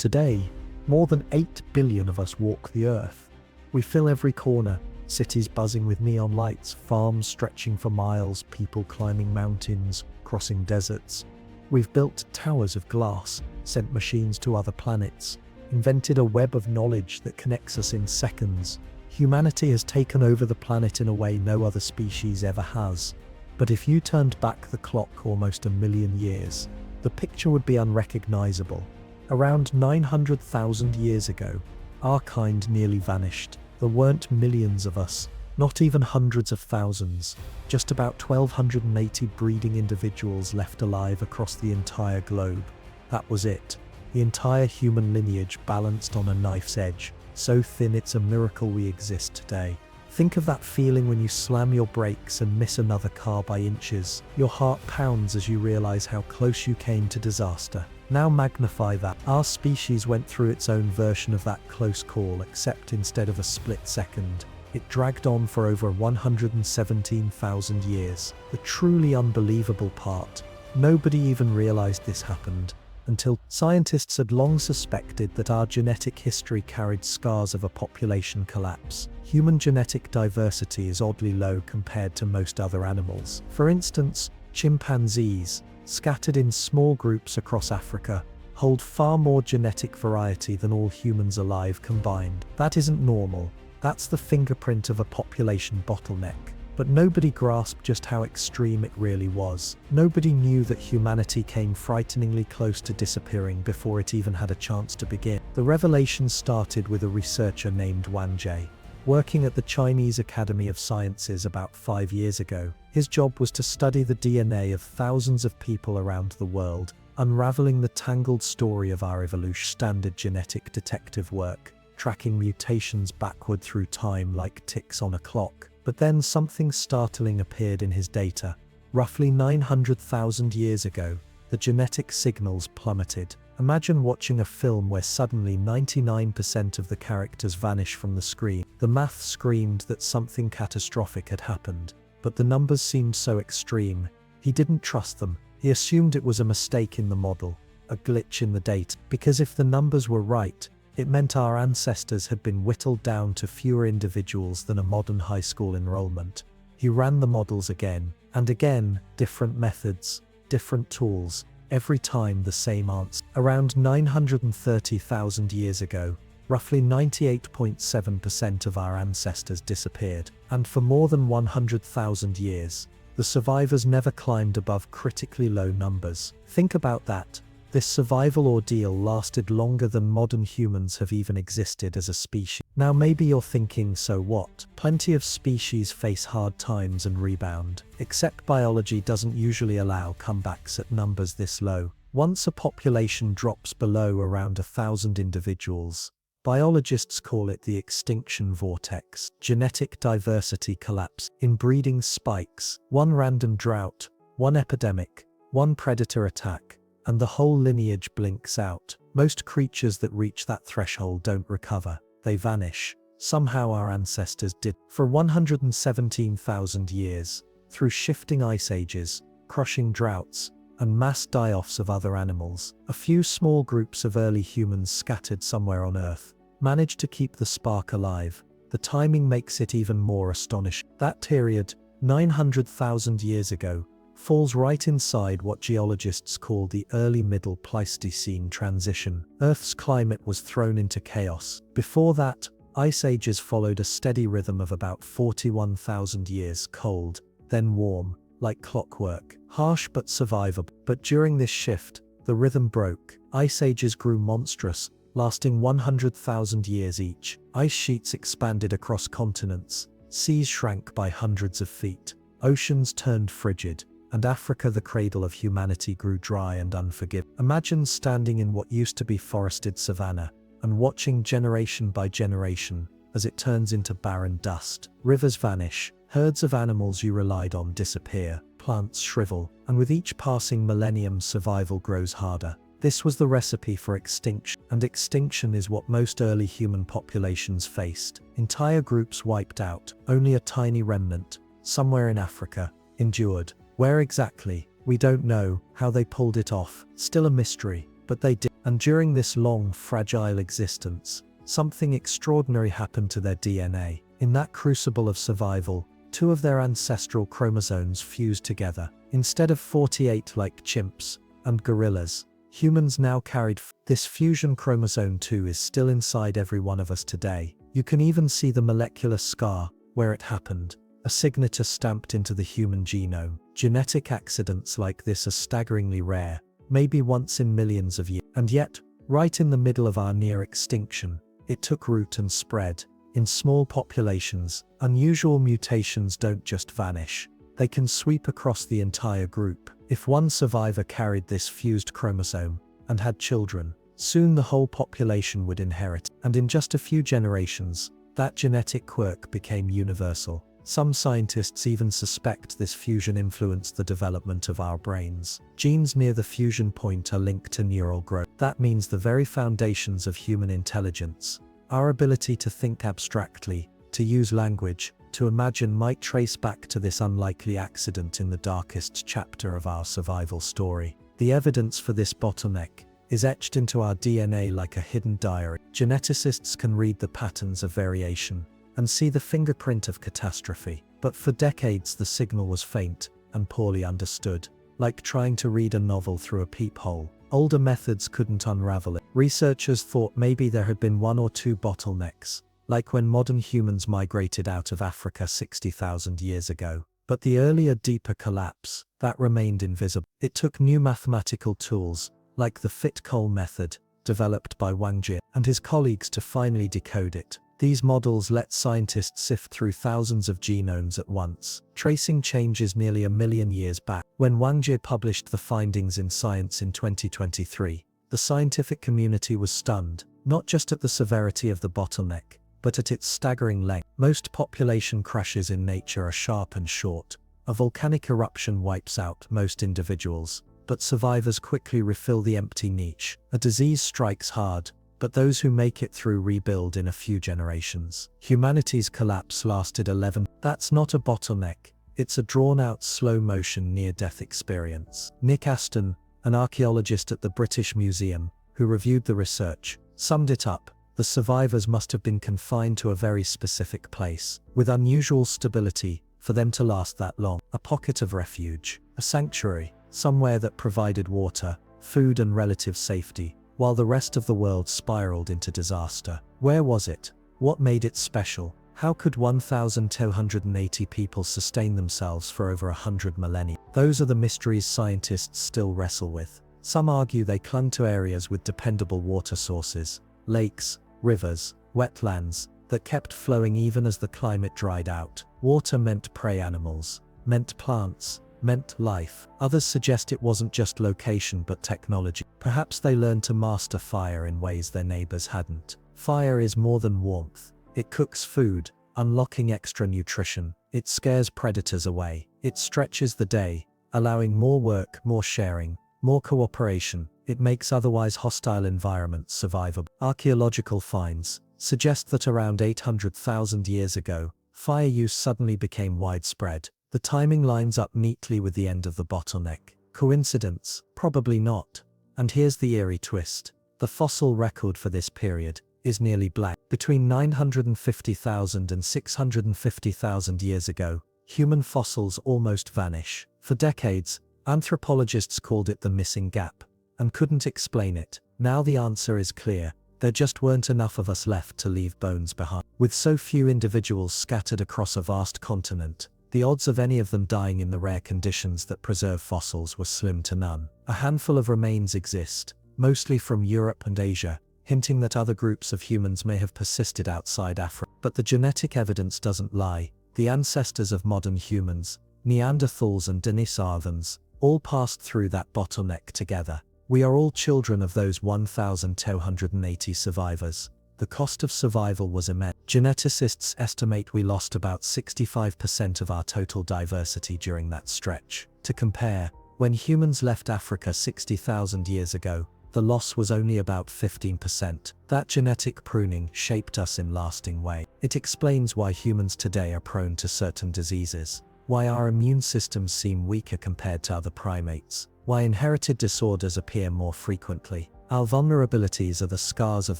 Today, more than 8 billion of us walk the earth. We fill every corner, cities buzzing with neon lights, farms stretching for miles, people climbing mountains, crossing deserts. We've built towers of glass, sent machines to other planets, invented a web of knowledge that connects us in seconds. Humanity has taken over the planet in a way no other species ever has. But if you turned back the clock almost a million years, the picture would be unrecognizable. Around 900,000 years ago, our kind nearly vanished. There weren't millions of us, not even hundreds of thousands, just about 1,280 breeding individuals left alive across the entire globe. That was it. The entire human lineage balanced on a knife's edge, so thin it's a miracle we exist today. Think of that feeling when you slam your brakes and miss another car by inches. Your heart pounds as you realize how close you came to disaster. Now magnify that. Our species went through its own version of that close call, except instead of a split second, it dragged on for over 117,000 years. The truly unbelievable part, nobody even realized this happened until scientists had long suspected that our genetic history carried scars of a population collapse. Human genetic diversity is oddly low compared to most other animals. For instance, chimpanzees, scattered in small groups across Africa, hold far more genetic variety than all humans alive combined. That isn't normal. That's the fingerprint of a population bottleneck. But nobody grasped just how extreme it really was. Nobody knew that humanity came frighteningly close to disappearing before it even had a chance to begin. The revelation started with a researcher named Wan Jie, working at the Chinese Academy of Sciences about 5 years ago. His job was to study the DNA of thousands of people around the world, unraveling the tangled story of our evolution. Standard genetic detective work, tracking mutations backward through time like ticks on a clock. But then something startling appeared in his data. Roughly 900,000 years ago, the genetic signals plummeted. Imagine watching a film where suddenly 99% of the characters vanish from the screen. The math screamed that something catastrophic had happened, but the numbers seemed so extreme. He didn't trust them. He assumed it was a mistake in the model, a glitch in the data. Because if the numbers were right, it meant our ancestors had been whittled down to fewer individuals than a modern high school enrollment. He ran the models again and again, different methods, different tools, every time the same answer. Around 930,000 years ago, roughly 98.7% of our ancestors disappeared, and for more than 100,000 years, the survivors never climbed above critically low numbers. Think about that. This survival ordeal lasted longer than modern humans have even existed as a species. Now maybe you're thinking, so what? Plenty of species face hard times and rebound. Except biology doesn't usually allow comebacks at numbers this low. Once a population drops below around 1,000 individuals, biologists call it the extinction vortex. Genetic diversity collapse. Inbreeding spikes. One random drought, one epidemic, one predator attack, and the whole lineage blinks out. Most creatures that reach that threshold don't recover. They vanish. Somehow our ancestors did. For 117,000 years, through shifting ice ages, crushing droughts, and mass die-offs of other animals, a few small groups of early humans scattered somewhere on Earth managed to keep the spark alive. The timing makes it even more astonishing. That period, 900,000 years ago, falls right inside what geologists call the early Middle Pleistocene transition. Earth's climate was thrown into chaos. Before that, ice ages followed a steady rhythm of about 41,000 years, cold, then warm, like clockwork, harsh but survivable. But during this shift, the rhythm broke. Ice ages grew monstrous, lasting 100,000 years each. Ice sheets expanded across continents, seas shrank by hundreds of feet, oceans turned frigid, and Africa, the cradle of humanity, grew dry and unforgiving. Imagine standing in what used to be forested savanna and watching generation by generation as it turns into barren dust. Rivers vanish, herds of animals you relied on disappear, plants shrivel, and with each passing millennium survival grows harder. This was the recipe for extinction, and extinction is what most early human populations faced. Entire groups wiped out, only a tiny remnant, somewhere in Africa, endured. Where exactly? We don't know. How they pulled it off, still a mystery, but they did. And during this long, fragile existence, something extraordinary happened to their DNA. In that crucible of survival, two of their ancestral chromosomes fused together. Instead of 48 like chimps and gorillas, humans now carried this fusion. Chromosome 2 is still inside every one of us today. You can even see the molecular scar where it happened, a signature stamped into the human genome. Genetic accidents like this are staggeringly rare, maybe once in millions of years. And yet, right in the middle of our near extinction, it took root and spread. In small populations, unusual mutations don't just vanish. They can sweep across the entire group. If one survivor carried this fused chromosome and had children, soon the whole population would inherit. And in just a few generations, that genetic quirk became universal. Some scientists even suspect this fusion influenced the development of our brains. Genes near the fusion point are linked to neural growth. That means the very foundations of human intelligence, our ability to think abstractly, to use language, to imagine, might trace back to this unlikely accident in the darkest chapter of our survival story. The evidence for this bottleneck is etched into our DNA like a hidden diary. Geneticists can read the patterns of variation and see the fingerprint of catastrophe. But for decades the signal was faint and poorly understood, like trying to read a novel through a peephole. Older methods couldn't unravel it. Researchers thought maybe there had been one or two bottlenecks, like when modern humans migrated out of Africa 60,000 years ago. But the earlier, deeper collapse, that remained invisible. It took new mathematical tools, like the fit-Cole method, developed by Wang Jie and his colleagues, to finally decode it. These models let scientists sift through thousands of genomes at once, tracing changes nearly 1 million years back. When Wang Jie published the findings in Science in 2023, the scientific community was stunned, not just at the severity of the bottleneck, but at its staggering length. Most population crashes in nature are sharp and short. A volcanic eruption wipes out most individuals, but survivors quickly refill the empty niche. A disease strikes hard, but those who make it through rebuild in a few generations. Humanity's collapse lasted 11. That's not a bottleneck, it's a drawn-out, slow-motion near-death experience. Nick Aston, an archaeologist at the British Museum, who reviewed the research, summed it up: the survivors must have been confined to a very specific place, with unusual stability, for them to last that long. A pocket of refuge, a sanctuary, somewhere that provided water, food and relative safety, while the rest of the world spiraled into disaster. Where was it? What made it special? How could 1,280 people sustain themselves for over 100 millennia? Those are the mysteries scientists still wrestle with. Some argue they clung to areas with dependable water sources, lakes, rivers, wetlands, that kept flowing even as the climate dried out. Water meant prey animals, meant plants, meant life. Others suggest it wasn't just location but technology. Perhaps they learned to master fire in ways their neighbors hadn't. Fire is more than warmth. It cooks food, unlocking extra nutrition. It scares predators away. It stretches the day, allowing more work, more sharing, more cooperation. It makes otherwise hostile environments survivable. Archaeological finds suggest that around 800,000 years ago, fire use suddenly became widespread. The timing lines up neatly with the end of the bottleneck. Coincidence? Probably not. And here's the eerie twist. The fossil record for this period is nearly blank. Between 950,000 and 650,000 years ago, human fossils almost vanish. For decades, anthropologists called it the missing gap, and couldn't explain it. Now the answer is clear. There just weren't enough of us left to leave bones behind. With so few individuals scattered across a vast continent, the odds of any of them dying in the rare conditions that preserve fossils were slim to none. A handful of remains exist, mostly from Europe and Asia, hinting that other groups of humans may have persisted outside Africa. But the genetic evidence doesn't lie. The ancestors of modern humans, Neanderthals and Denisovans, all passed through that bottleneck together. We are all children of those 1,280 survivors. The cost of survival was immense. Geneticists estimate we lost about 65% of our total diversity during that stretch. To compare, when humans left Africa 60,000 years ago, the loss was only about 15%. That genetic pruning shaped us in lasting ways. It explains why humans today are prone to certain diseases, why our immune systems seem weaker compared to other primates, why inherited disorders appear more frequently, Our vulnerabilities are the scars of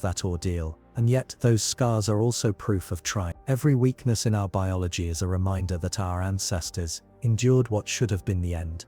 that ordeal, and yet those scars are also proof of triumph. Every weakness in our biology is a reminder that our ancestors endured what should have been the end.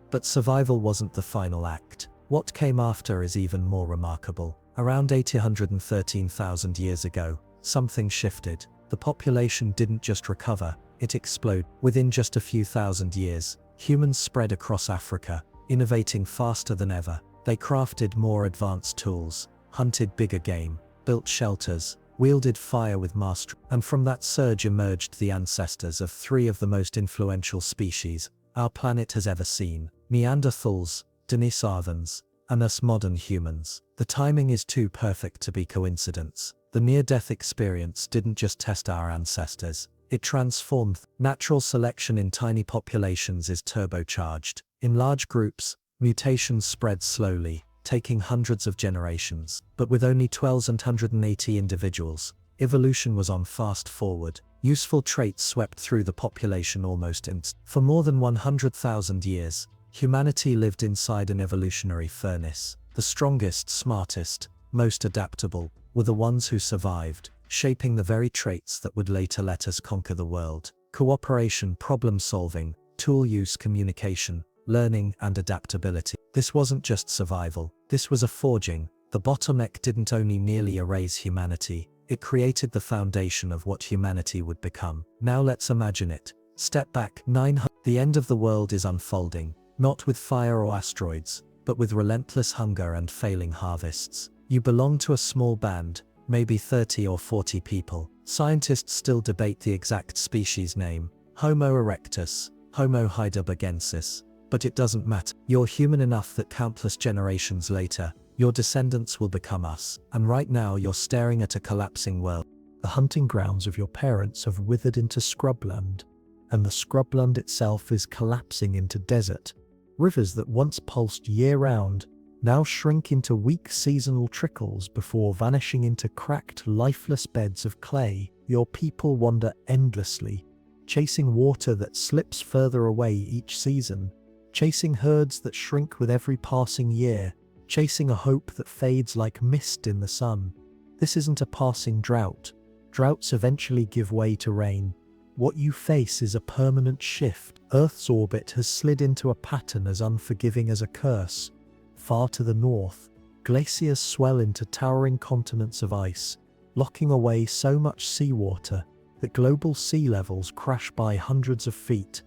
But survival wasn't the final act. What came after is even more remarkable. Around 813,000 years ago, something shifted. The population didn't just recover, it exploded. Within just a few thousand years, humans spread across Africa, innovating faster than ever. They crafted more advanced tools, hunted bigger game, built shelters, wielded fire with mastery. And from that surge emerged the ancestors of three of the most influential species our planet has ever seen: Neanderthals, Denisovans, and us modern humans. The timing is too perfect to be coincidence. The near-death experience didn't just test our ancestors, it transformed them. Natural selection in tiny populations is turbocharged. In large groups, mutations spread slowly, taking hundreds of generations. But with only 1,280 individuals, evolution was on fast forward. Useful traits swept through the population almost instantly. For more than 100,000 years, humanity lived inside an evolutionary furnace. The strongest, smartest, most adaptable were the ones who survived, shaping the very traits that would later let us conquer the world. Cooperation, problem-solving, tool use, communication, learning, and adaptability. This wasn't just survival, this was a forging. The bottleneck didn't only nearly erase humanity, it created the foundation of what humanity would become. Now let's imagine it. Step back 900. The end of the world is unfolding, not with fire or asteroids, but with relentless hunger and failing harvests. You belong to a small band, maybe 30 or 40 people. Scientists still debate the exact species name, Homo erectus, Homo heidelbergensis. But it doesn't matter. You're human enough that countless generations later, your descendants will become us. And right now you're staring at a collapsing world. The hunting grounds of your parents have withered into scrubland, and the scrubland itself is collapsing into desert. Rivers that once pulsed year-round now shrink into weak seasonal trickles before vanishing into cracked, lifeless beds of clay. Your people wander endlessly, chasing water that slips further away each season, chasing herds that shrink with every passing year, chasing a hope that fades like mist in the sun. This isn't a passing drought. Droughts eventually give way to rain. What you face is a permanent shift. Earth's orbit has slid into a pattern as unforgiving as a curse. Far to the north, glaciers swell into towering continents of ice, locking away so much seawater that global sea levels crash by hundreds of feet.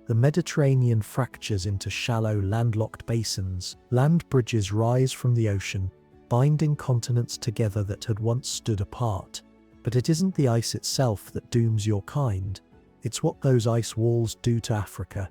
The Mediterranean fractures into shallow, landlocked basins. Land bridges rise from the ocean, binding continents together that had once stood apart. But it isn't the ice itself that dooms your kind. It's what those ice walls do to Africa.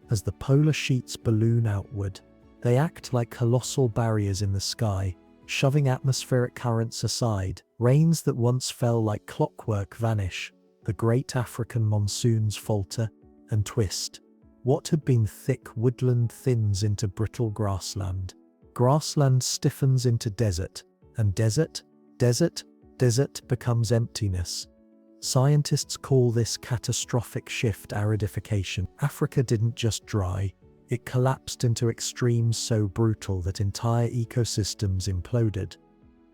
As the polar sheets balloon outward, they act like colossal barriers in the sky, shoving atmospheric currents aside. Rains that once fell like clockwork vanish. The great African monsoons falter and twist. What had been thick woodland thins into brittle grassland. Grassland stiffens into desert, and desert becomes emptiness. Scientists call this catastrophic shift aridification. Africa didn't just dry, it collapsed into extremes so brutal that entire ecosystems imploded.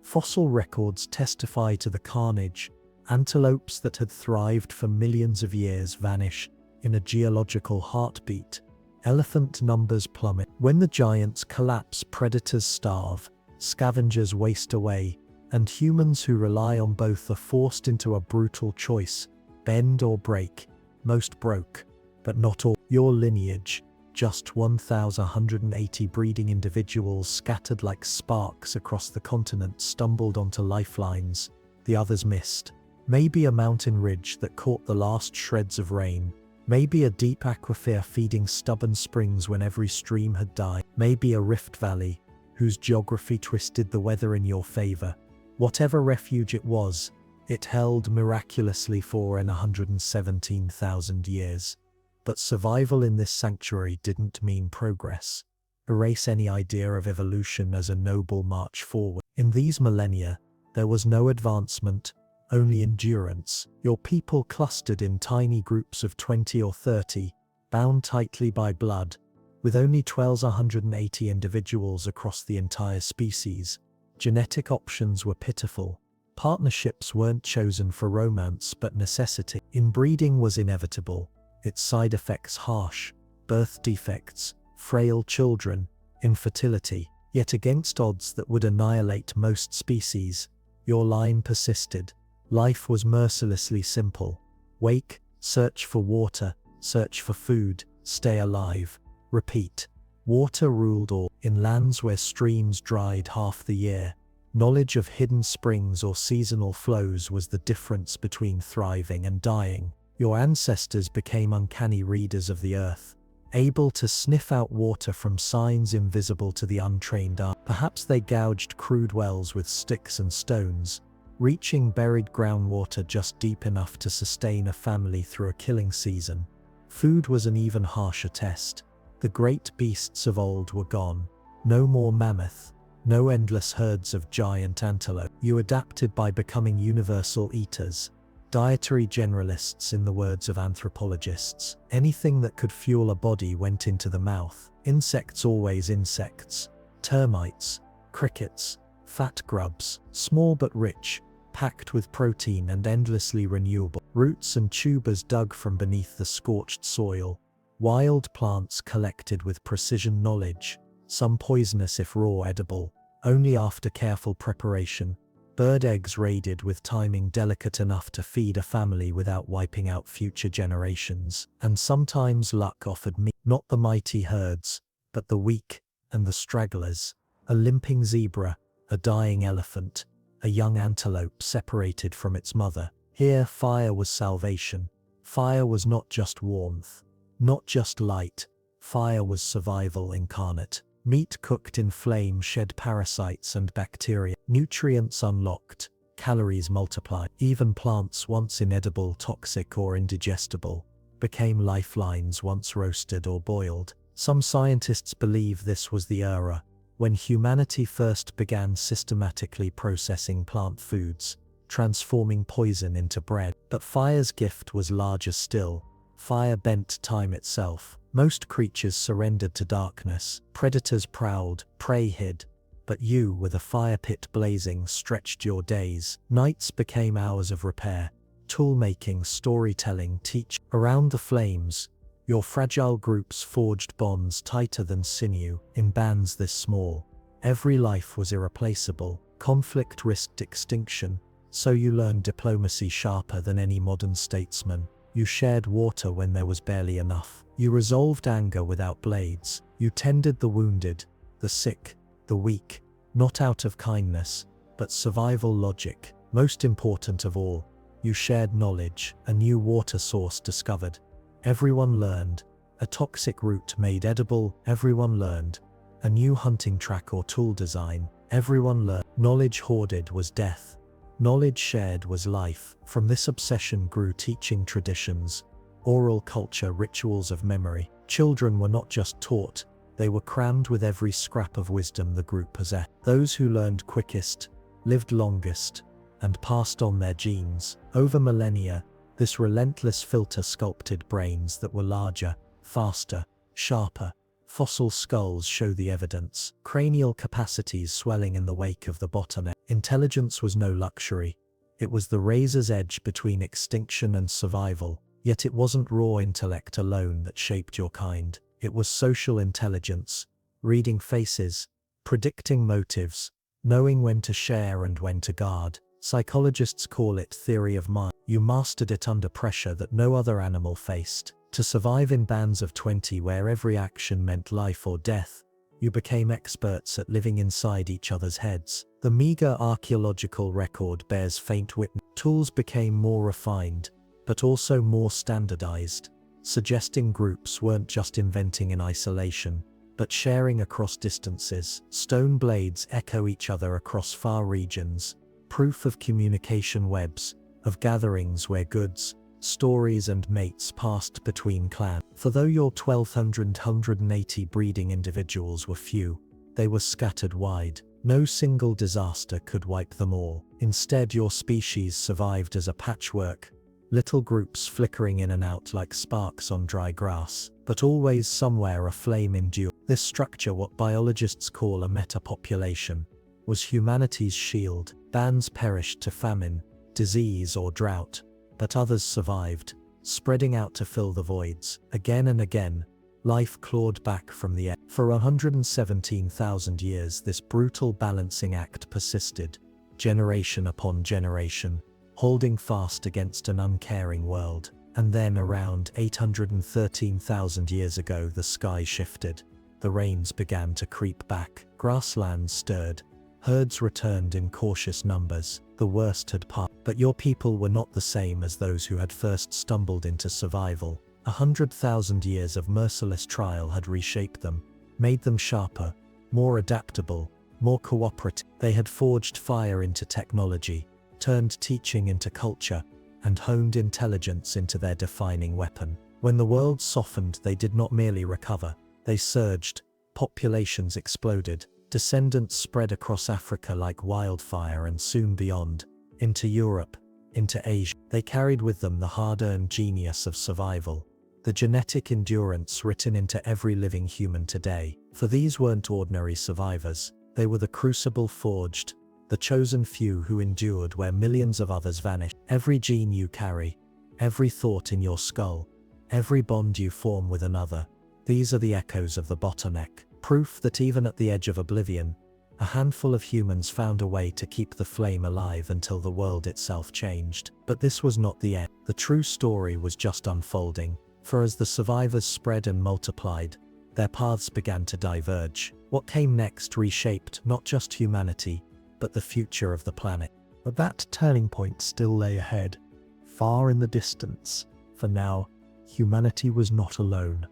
Fossil records testify to the carnage. Antelopes that had thrived for millions of years vanish in a geological heartbeat. Elephant numbers plummet. When the giants collapse, predators starve, scavengers waste away, and humans who rely on both are forced into a brutal choice: bend or break. Most broke, but not all. Your lineage, just 1,180 breeding individuals scattered like sparks across the continent, stumbled onto lifelines. The others missed. Maybe a mountain ridge that caught the last shreds of rain. Maybe a deep aquifer feeding stubborn springs when every stream had died. Maybe a rift valley, whose geography twisted the weather in your favor. Whatever refuge it was, it held miraculously for 117,000 years. But survival in this sanctuary didn't mean progress. Erase any idea of evolution as a noble march forward. In these millennia, there was no advancement, only endurance. Your people clustered in tiny groups of 20 or 30, bound tightly by blood, with only 1,280 individuals across the entire species. Genetic options were pitiful. Partnerships weren't chosen for romance but necessity. Inbreeding was inevitable, its side effects harsh: birth defects, frail children, infertility. Yet against odds that would annihilate most species, your line persisted. Life was mercilessly simple. Wake, search for water, search for food, stay alive, repeat. Water ruled all. In lands where streams dried half the year, knowledge of hidden springs or seasonal flows was the difference between thriving and dying. Your ancestors became uncanny readers of the earth, able to sniff out water from signs invisible to the untrained eye. Perhaps they gouged crude wells with sticks and stones, reaching buried groundwater just deep enough to sustain a family through a killing season. Food was an even harsher test. The great beasts of old were gone. No more mammoth, no endless herds of giant antelope. You adapted by becoming universal eaters, dietary generalists in the words of anthropologists. Anything that could fuel a body went into the mouth. Insects always insects. Termites, crickets, fat grubs, small but rich, packed with protein and endlessly renewable. Roots and tubers dug from beneath the scorched soil. Wild plants collected with precision knowledge, some poisonous if raw edible, only after careful preparation. Bird eggs raided with timing delicate enough to feed a family without wiping out future generations. And sometimes luck offered meat, not the mighty herds, but the weak and the stragglers. A limping zebra, a dying elephant, a young antelope separated from its mother. Here fire was salvation. Fire was not just warmth, not just light. Fire was survival incarnate. Meat cooked in flame shed parasites and bacteria. Nutrients unlocked, calories multiplied. Even plants once inedible, toxic or indigestible, became lifelines once roasted or boiled. Some scientists believe this was the era when humanity first began systematically processing plant foods, transforming poison into bread. But fire's gift was larger still. Fire bent time itself. Most creatures surrendered to darkness. Predators prowled, prey hid. But you, with a fire pit blazing, stretched your days. Nights became hours of repair, tool-making, storytelling, teach. Around the flames, your fragile groups forged bonds tighter than sinew. In bands this small, every life was irreplaceable. Conflict risked extinction, so you learned diplomacy sharper than any modern statesman. You shared water when there was barely enough. You resolved anger without blades. You tended the wounded, the sick, the weak, not out of kindness, but survival logic. Most important of all, you shared knowledge. A new water source discovered. Everyone learned. A toxic root made edible. Everyone learned. A new hunting track or tool design. Everyone learned. Knowledge hoarded was death. Knowledge shared was life. From this obsession grew teaching traditions, oral culture, rituals of memory. Children were not just taught, they were crammed with every scrap of wisdom the group possessed. Those who learned quickest, lived longest, and passed on their genes. Over millennia, this relentless filter sculpted brains that were larger, faster, sharper. Fossil skulls show the evidence. Cranial capacities swelling in the wake of the bottleneck. Intelligence was no luxury. It was the razor's edge between extinction and survival. Yet it wasn't raw intellect alone that shaped your kind. It was social intelligence, reading faces, predicting motives, knowing when to share and when to guard. Psychologists call it theory of mind. You mastered it under pressure that no other animal faced. To survive in bands of 20 where every action meant life or death, you became experts at living inside each other's heads. The meager archaeological record bears faint witness. Tools became more refined, but also more standardized, suggesting groups weren't just inventing in isolation, but sharing across distances. Stone blades echo each other across far regions, proof of communication webs, of gatherings where goods, stories and mates passed between clans. For though your 1,280 breeding individuals were few, they were scattered wide. No single disaster could wipe them all. Instead, your species survived as a patchwork, little groups flickering in and out like sparks on dry grass, but always somewhere a flame endured. This structure, what biologists call a metapopulation, was humanity's shield. Bands perished to famine, disease or drought, but others survived, spreading out to fill the voids. Again and again, life clawed back from the air. For 117,000 years this brutal balancing act persisted, generation upon generation, holding fast against an uncaring world. And then around 813,000 years ago the sky shifted. The rains began to creep back, grasslands stirred, herds returned in cautious numbers. The worst had passed, but your people were not the same as those who had first stumbled into survival. 100,000 years of merciless trial had reshaped them, made them sharper, more adaptable, more cooperative. They had forged fire into technology, turned teaching into culture, and honed intelligence into their defining weapon. When the world softened, they did not merely recover, they surged, populations exploded, descendants spread across Africa like wildfire and soon beyond, into Europe, into Asia. They carried with them the hard-earned genius of survival, the genetic endurance written into every living human today. For these weren't ordinary survivors, they were the crucible forged, the chosen few who endured where millions of others vanished. Every gene you carry, every thought in your skull, every bond you form with another, these are the echoes of the bottleneck, proof that even at the edge of oblivion, a handful of humans found a way to keep the flame alive until the world itself changed. But this was not the end. The true story was just unfolding, for as the survivors spread and multiplied, their paths began to diverge. What came next reshaped not just humanity, but the future of the planet. But that turning point still lay ahead, far in the distance. For now, humanity was not alone.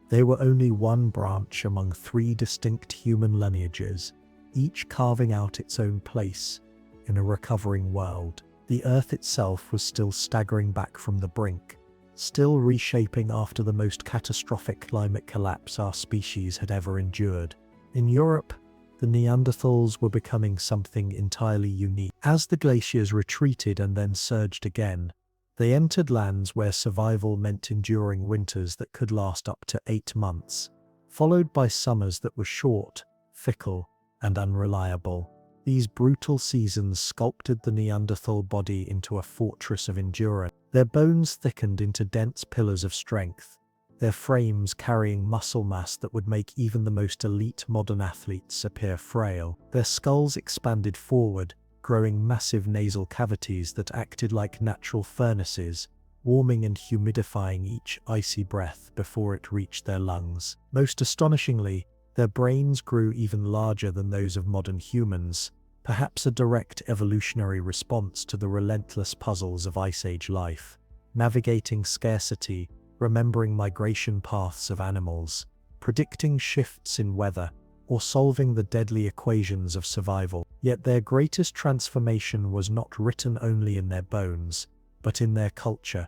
They were only one branch among three distinct human lineages, each carving out its own place in a recovering world. The Earth itself was still staggering back from the brink, still reshaping after the most catastrophic climate collapse our species had ever endured. In Europe, the Neanderthals were becoming something entirely unique. As the glaciers retreated and then surged again, they entered lands where survival meant enduring winters that could last up to 8 months, followed by summers that were short, fickle, and unreliable. These brutal seasons sculpted the Neanderthal body into a fortress of endurance. Their bones thickened into dense pillars of strength, their frames carrying muscle mass that would make even the most elite modern athletes appear frail. Their skulls expanded forward, growing massive nasal cavities that acted like natural furnaces, warming and humidifying each icy breath before it reached their lungs. Most astonishingly, their brains grew even larger than those of modern humans, perhaps a direct evolutionary response to the relentless puzzles of Ice Age life, navigating scarcity, remembering migration paths of animals, predicting shifts in weather, or solving the deadly equations of survival. Yet their greatest transformation was not written only in their bones, but in their culture.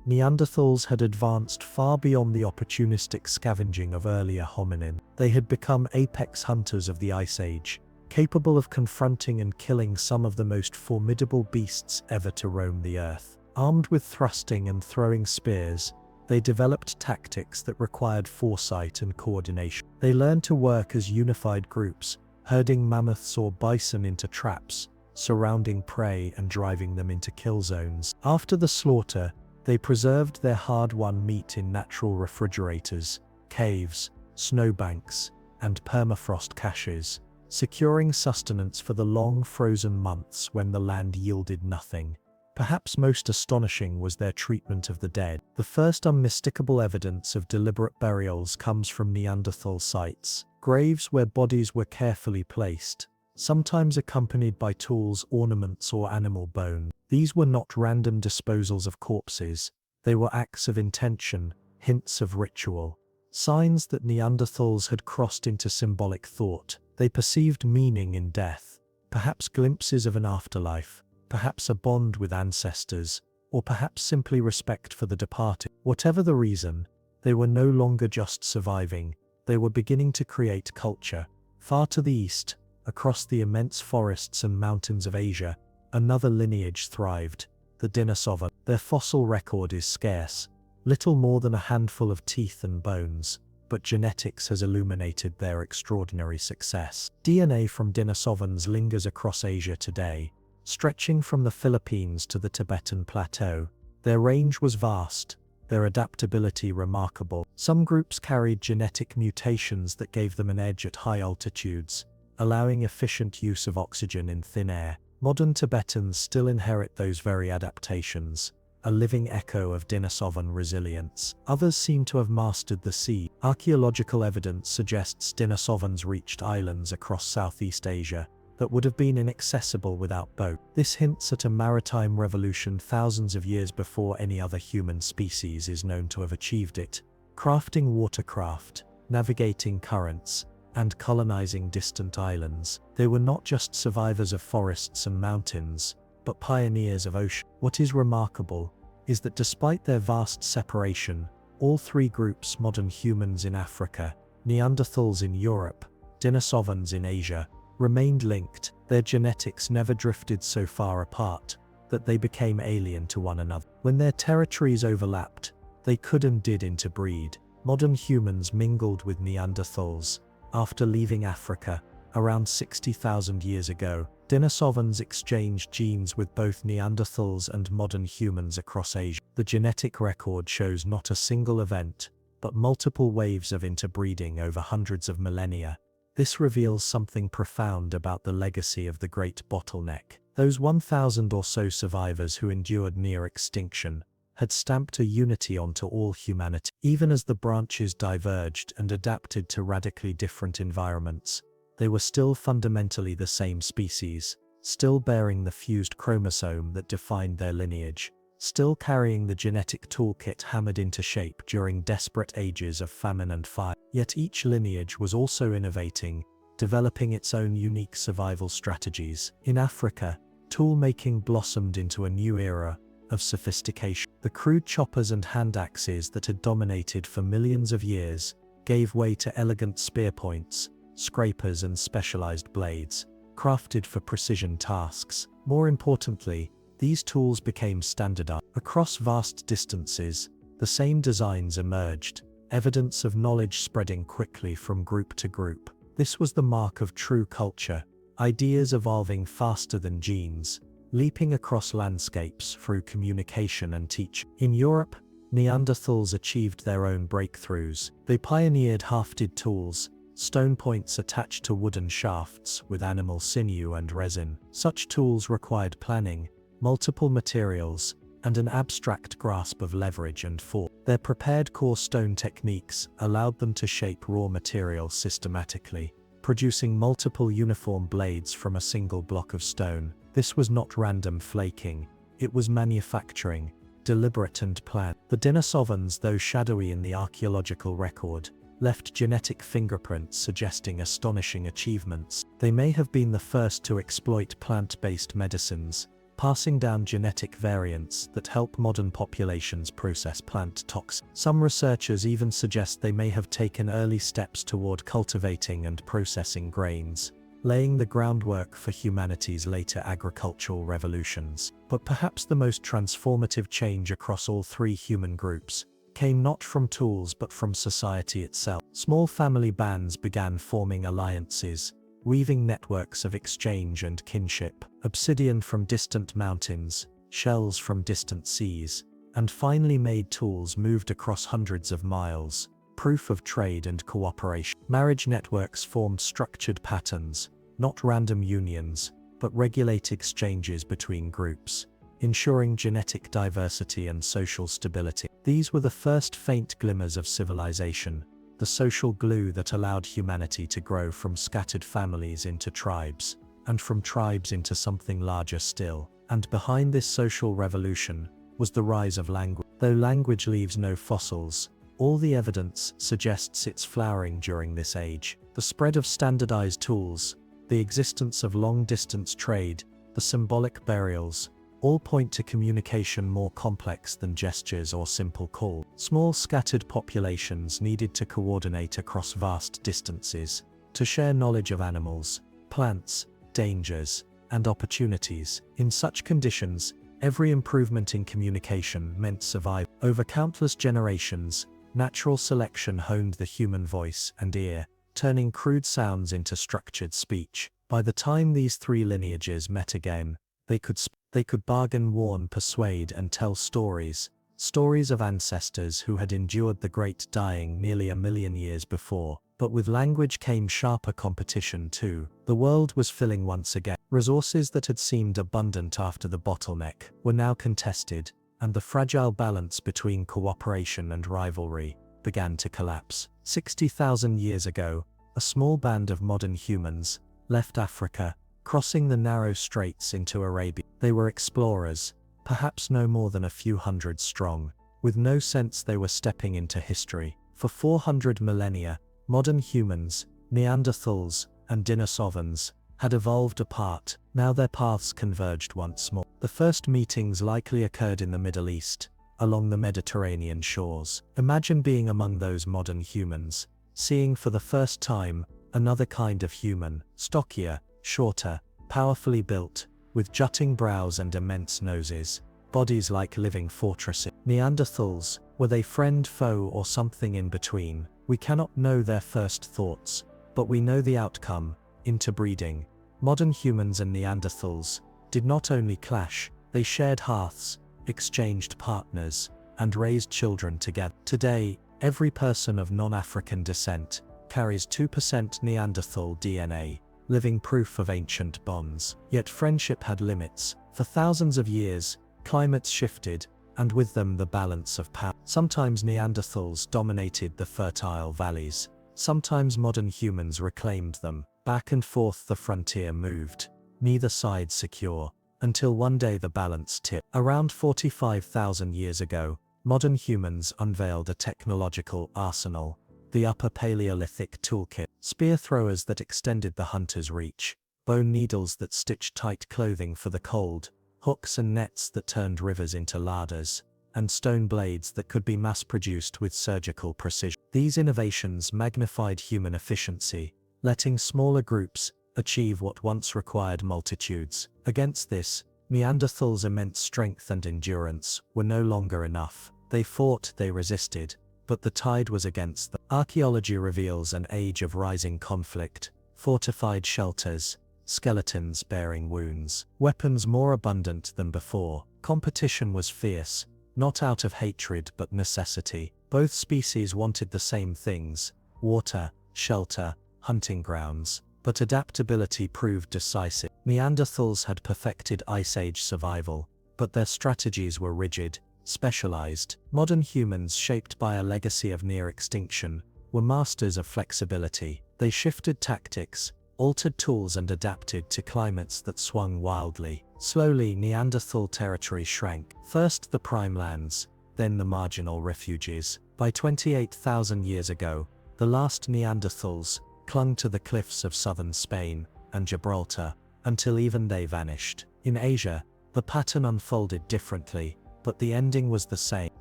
Neanderthals had advanced far beyond the opportunistic scavenging of earlier hominin. They had become apex hunters of the Ice Age, capable of confronting and killing some of the most formidable beasts ever to roam the earth. Armed with thrusting and throwing spears, they developed tactics that required foresight and coordination. They learned to work as unified groups, herding mammoths or bison into traps, surrounding prey and driving them into kill zones. After the slaughter, they preserved their hard-won meat in natural refrigerators, caves, snowbanks, and permafrost caches, securing sustenance for the long frozen months when the land yielded nothing. Perhaps most astonishing was their treatment of the dead. The first unmistakable evidence of deliberate burials comes from Neanderthal sites, graves where bodies were carefully placed, sometimes accompanied by tools, ornaments, or animal bone. These were not random disposals of corpses, they were acts of intention, hints of ritual, signs that Neanderthals had crossed into symbolic thought. They perceived meaning in death, perhaps glimpses of an afterlife, perhaps a bond with ancestors, or perhaps simply respect for the departed. Whatever the reason, they were no longer just surviving, they were beginning to create culture. Far to the east, across the immense forests and mountains of Asia, another lineage thrived, the Denisova. Their fossil record is scarce, little more than a handful of teeth and bones, but genetics has illuminated their extraordinary success. DNA from Denisovans lingers across Asia today, stretching from the Philippines to the Tibetan Plateau. Their range was vast, their adaptability remarkable. Some groups carried genetic mutations that gave them an edge at high altitudes, allowing efficient use of oxygen in thin air. Modern Tibetans still inherit those very adaptations, a living echo of Denisovan resilience. Others seem to have mastered the sea. Archaeological evidence suggests Denisovans reached islands across Southeast Asia that would have been inaccessible without boat. This hints at a maritime revolution thousands of years before any other human species is known to have achieved it. Crafting watercraft, navigating currents, and colonizing distant islands, they were not just survivors of forests and mountains, but pioneers of ocean. What is remarkable is that despite their vast separation, all three groups, modern humans in Africa, Neanderthals in Europe, Denisovans in Asia, remained linked. Their genetics never drifted so far apart that they became alien to one another. When their territories overlapped, they could and did interbreed. Modern humans mingled with Neanderthals after leaving Africa around 60,000 years ago. Denisovans exchanged genes with both Neanderthals and modern humans across Asia. The genetic record shows not a single event, but multiple waves of interbreeding over hundreds of millennia. This reveals something profound about the legacy of the Great Bottleneck. Those 1,000 or so survivors who endured near extinction had stamped a unity onto all humanity. Even as the branches diverged and adapted to radically different environments, they were still fundamentally the same species, still bearing the fused chromosome that defined their lineage, still carrying the genetic toolkit hammered into shape during desperate ages of famine and fire. Yet each lineage was also innovating, developing its own unique survival strategies. In Africa, tool-making blossomed into a new era of sophistication. The crude choppers and hand axes that had dominated for millions of years gave way to elegant spear points, scrapers and specialized blades, crafted for precision tasks. More importantly, these tools became standardized. Across vast distances, the same designs emerged, evidence of knowledge spreading quickly from group to group. This was the mark of true culture, ideas evolving faster than genes, leaping across landscapes through communication and teaching. In Europe, Neanderthals achieved their own breakthroughs. They pioneered hafted tools, stone points attached to wooden shafts with animal sinew and resin. Such tools required planning, multiple materials, and an abstract grasp of leverage and force. Their prepared core stone techniques allowed them to shape raw material systematically, producing multiple uniform blades from a single block of stone. This was not random flaking, it was manufacturing, deliberate and planned. The Denisovans, though shadowy in the archaeological record, left genetic fingerprints suggesting astonishing achievements. They may have been the first to exploit plant-based medicines, passing down genetic variants that help modern populations process plant toxins. Some researchers even suggest they may have taken early steps toward cultivating and processing grains, laying the groundwork for humanity's later agricultural revolutions. But perhaps the most transformative change across all three human groups came not from tools but from society itself. Small family bands began forming alliances, weaving networks of exchange and kinship. Obsidian from distant mountains, shells from distant seas, and finely made tools moved across hundreds of miles, proof of trade and cooperation. Marriage networks formed structured patterns, not random unions, but regulate exchanges between groups, ensuring genetic diversity and social stability. These were the first faint glimmers of civilization, the social glue that allowed humanity to grow from scattered families into tribes, and from tribes into something larger still. And behind this social revolution was the rise of language. Though language leaves no fossils, all the evidence suggests its flowering during this age. The spread of standardized tools, the existence of long-distance trade, the symbolic burials, all point to communication more complex than gestures or simple call. Small scattered populations needed to coordinate across vast distances, to share knowledge of animals, plants, dangers, and opportunities. In such conditions, every improvement in communication meant survival. Over countless generations, Natural selection honed the human voice and ear, turning crude sounds into structured speech. By the time these three lineages met again, they could bargain, warn, persuade, and tell stories. Stories of ancestors who had endured the Great Dying nearly a million years before. But with language came sharper competition too. The world was filling once again. Resources that had seemed abundant after the bottleneck were now contested, and the fragile balance between cooperation and rivalry began to collapse. 60,000 years ago, a small band of modern humans left Africa, crossing the narrow straits into Arabia. They were explorers, perhaps no more than a few hundred strong, with no sense they were stepping into history. For 400 millennia, modern humans, Neanderthals, and Denisovans had evolved apart. Now their paths converged once more. The first meetings likely occurred in the Middle East, along the Mediterranean shores. Imagine being among those modern humans, seeing for the first time another kind of human, stockier, shorter, powerfully built, with jutting brows and immense noses, bodies like living fortresses. Neanderthals, were they friend, foe, or something in between? We cannot know their first thoughts, but we know the outcome: interbreeding. Modern humans and Neanderthals did not only clash, they shared hearths, exchanged partners, and raised children together. Today, every person of non-African descent carries 2% Neanderthal DNA, living proof of ancient bonds. Yet friendship had limits. For thousands of years, climates shifted, and with them the balance of power. Sometimes Neanderthals dominated the fertile valleys. Sometimes modern humans reclaimed them. Back and forth the frontier moved, neither side secure, until one day the balance tipped. Around 45,000 years ago, modern humans unveiled a technological arsenal: the Upper Paleolithic toolkit. Spear throwers that extended the hunter's reach, bone needles that stitched tight clothing for the cold, hooks and nets that turned rivers into larders, and stone blades that could be mass-produced with surgical precision. These innovations magnified human efficiency, letting smaller groups achieve what once required multitudes. Against this, Neanderthals' immense strength and endurance were no longer enough. They fought, they resisted, but the tide was against them. Archaeology reveals an age of rising conflict: fortified shelters, skeletons bearing wounds, weapons more abundant than before. Competition was fierce, not out of hatred but necessity. Both species wanted the same things: water, shelter, hunting grounds. But adaptability proved decisive. Neanderthals had perfected Ice Age survival, but their strategies were rigid, specialized. Modern humans, shaped by a legacy of near extinction, were masters of flexibility. They shifted tactics, altered tools, and adapted to climates that swung wildly. Slowly, Neanderthal territory shrank. First the prime lands, then the marginal refuges. By 28,000 years ago, the last Neanderthals clung to the cliffs of southern Spain and Gibraltar, until even they vanished. In Asia, the pattern unfolded differently, but the ending was the same.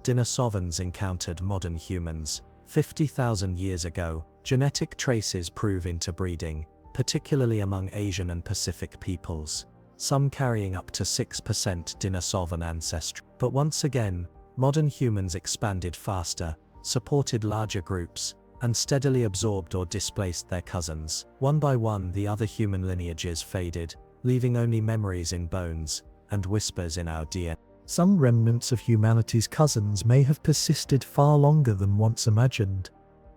Denisovans encountered modern humans. 50,000 years ago, genetic traces prove interbreeding, particularly among Asian and Pacific peoples, some carrying up to 6% Denisovan ancestry. But once again, modern humans expanded faster, supported larger groups, and steadily absorbed or displaced their cousins. One by one, the other human lineages faded, leaving only memories in bones and whispers in our DNA. Some remnants of humanity's cousins may have persisted far longer than once imagined.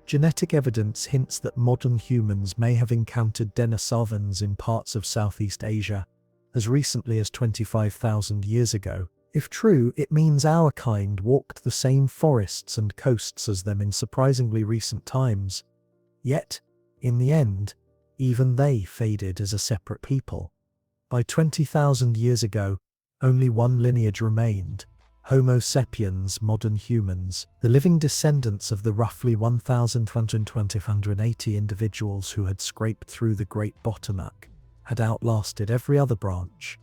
Genetic evidence hints that modern humans may have encountered Denisovans in parts of Southeast Asia as recently as 25,000 years ago. If true, it means our kind walked the same forests and coasts as them in surprisingly recent times. Yet, in the end, even they faded as a separate people. By 20,000 years ago, only one lineage remained: Homo sapiens, modern humans, the living descendants of the roughly 1,280 individuals who had scraped through the Great Bottleneck, had outlasted every other branch.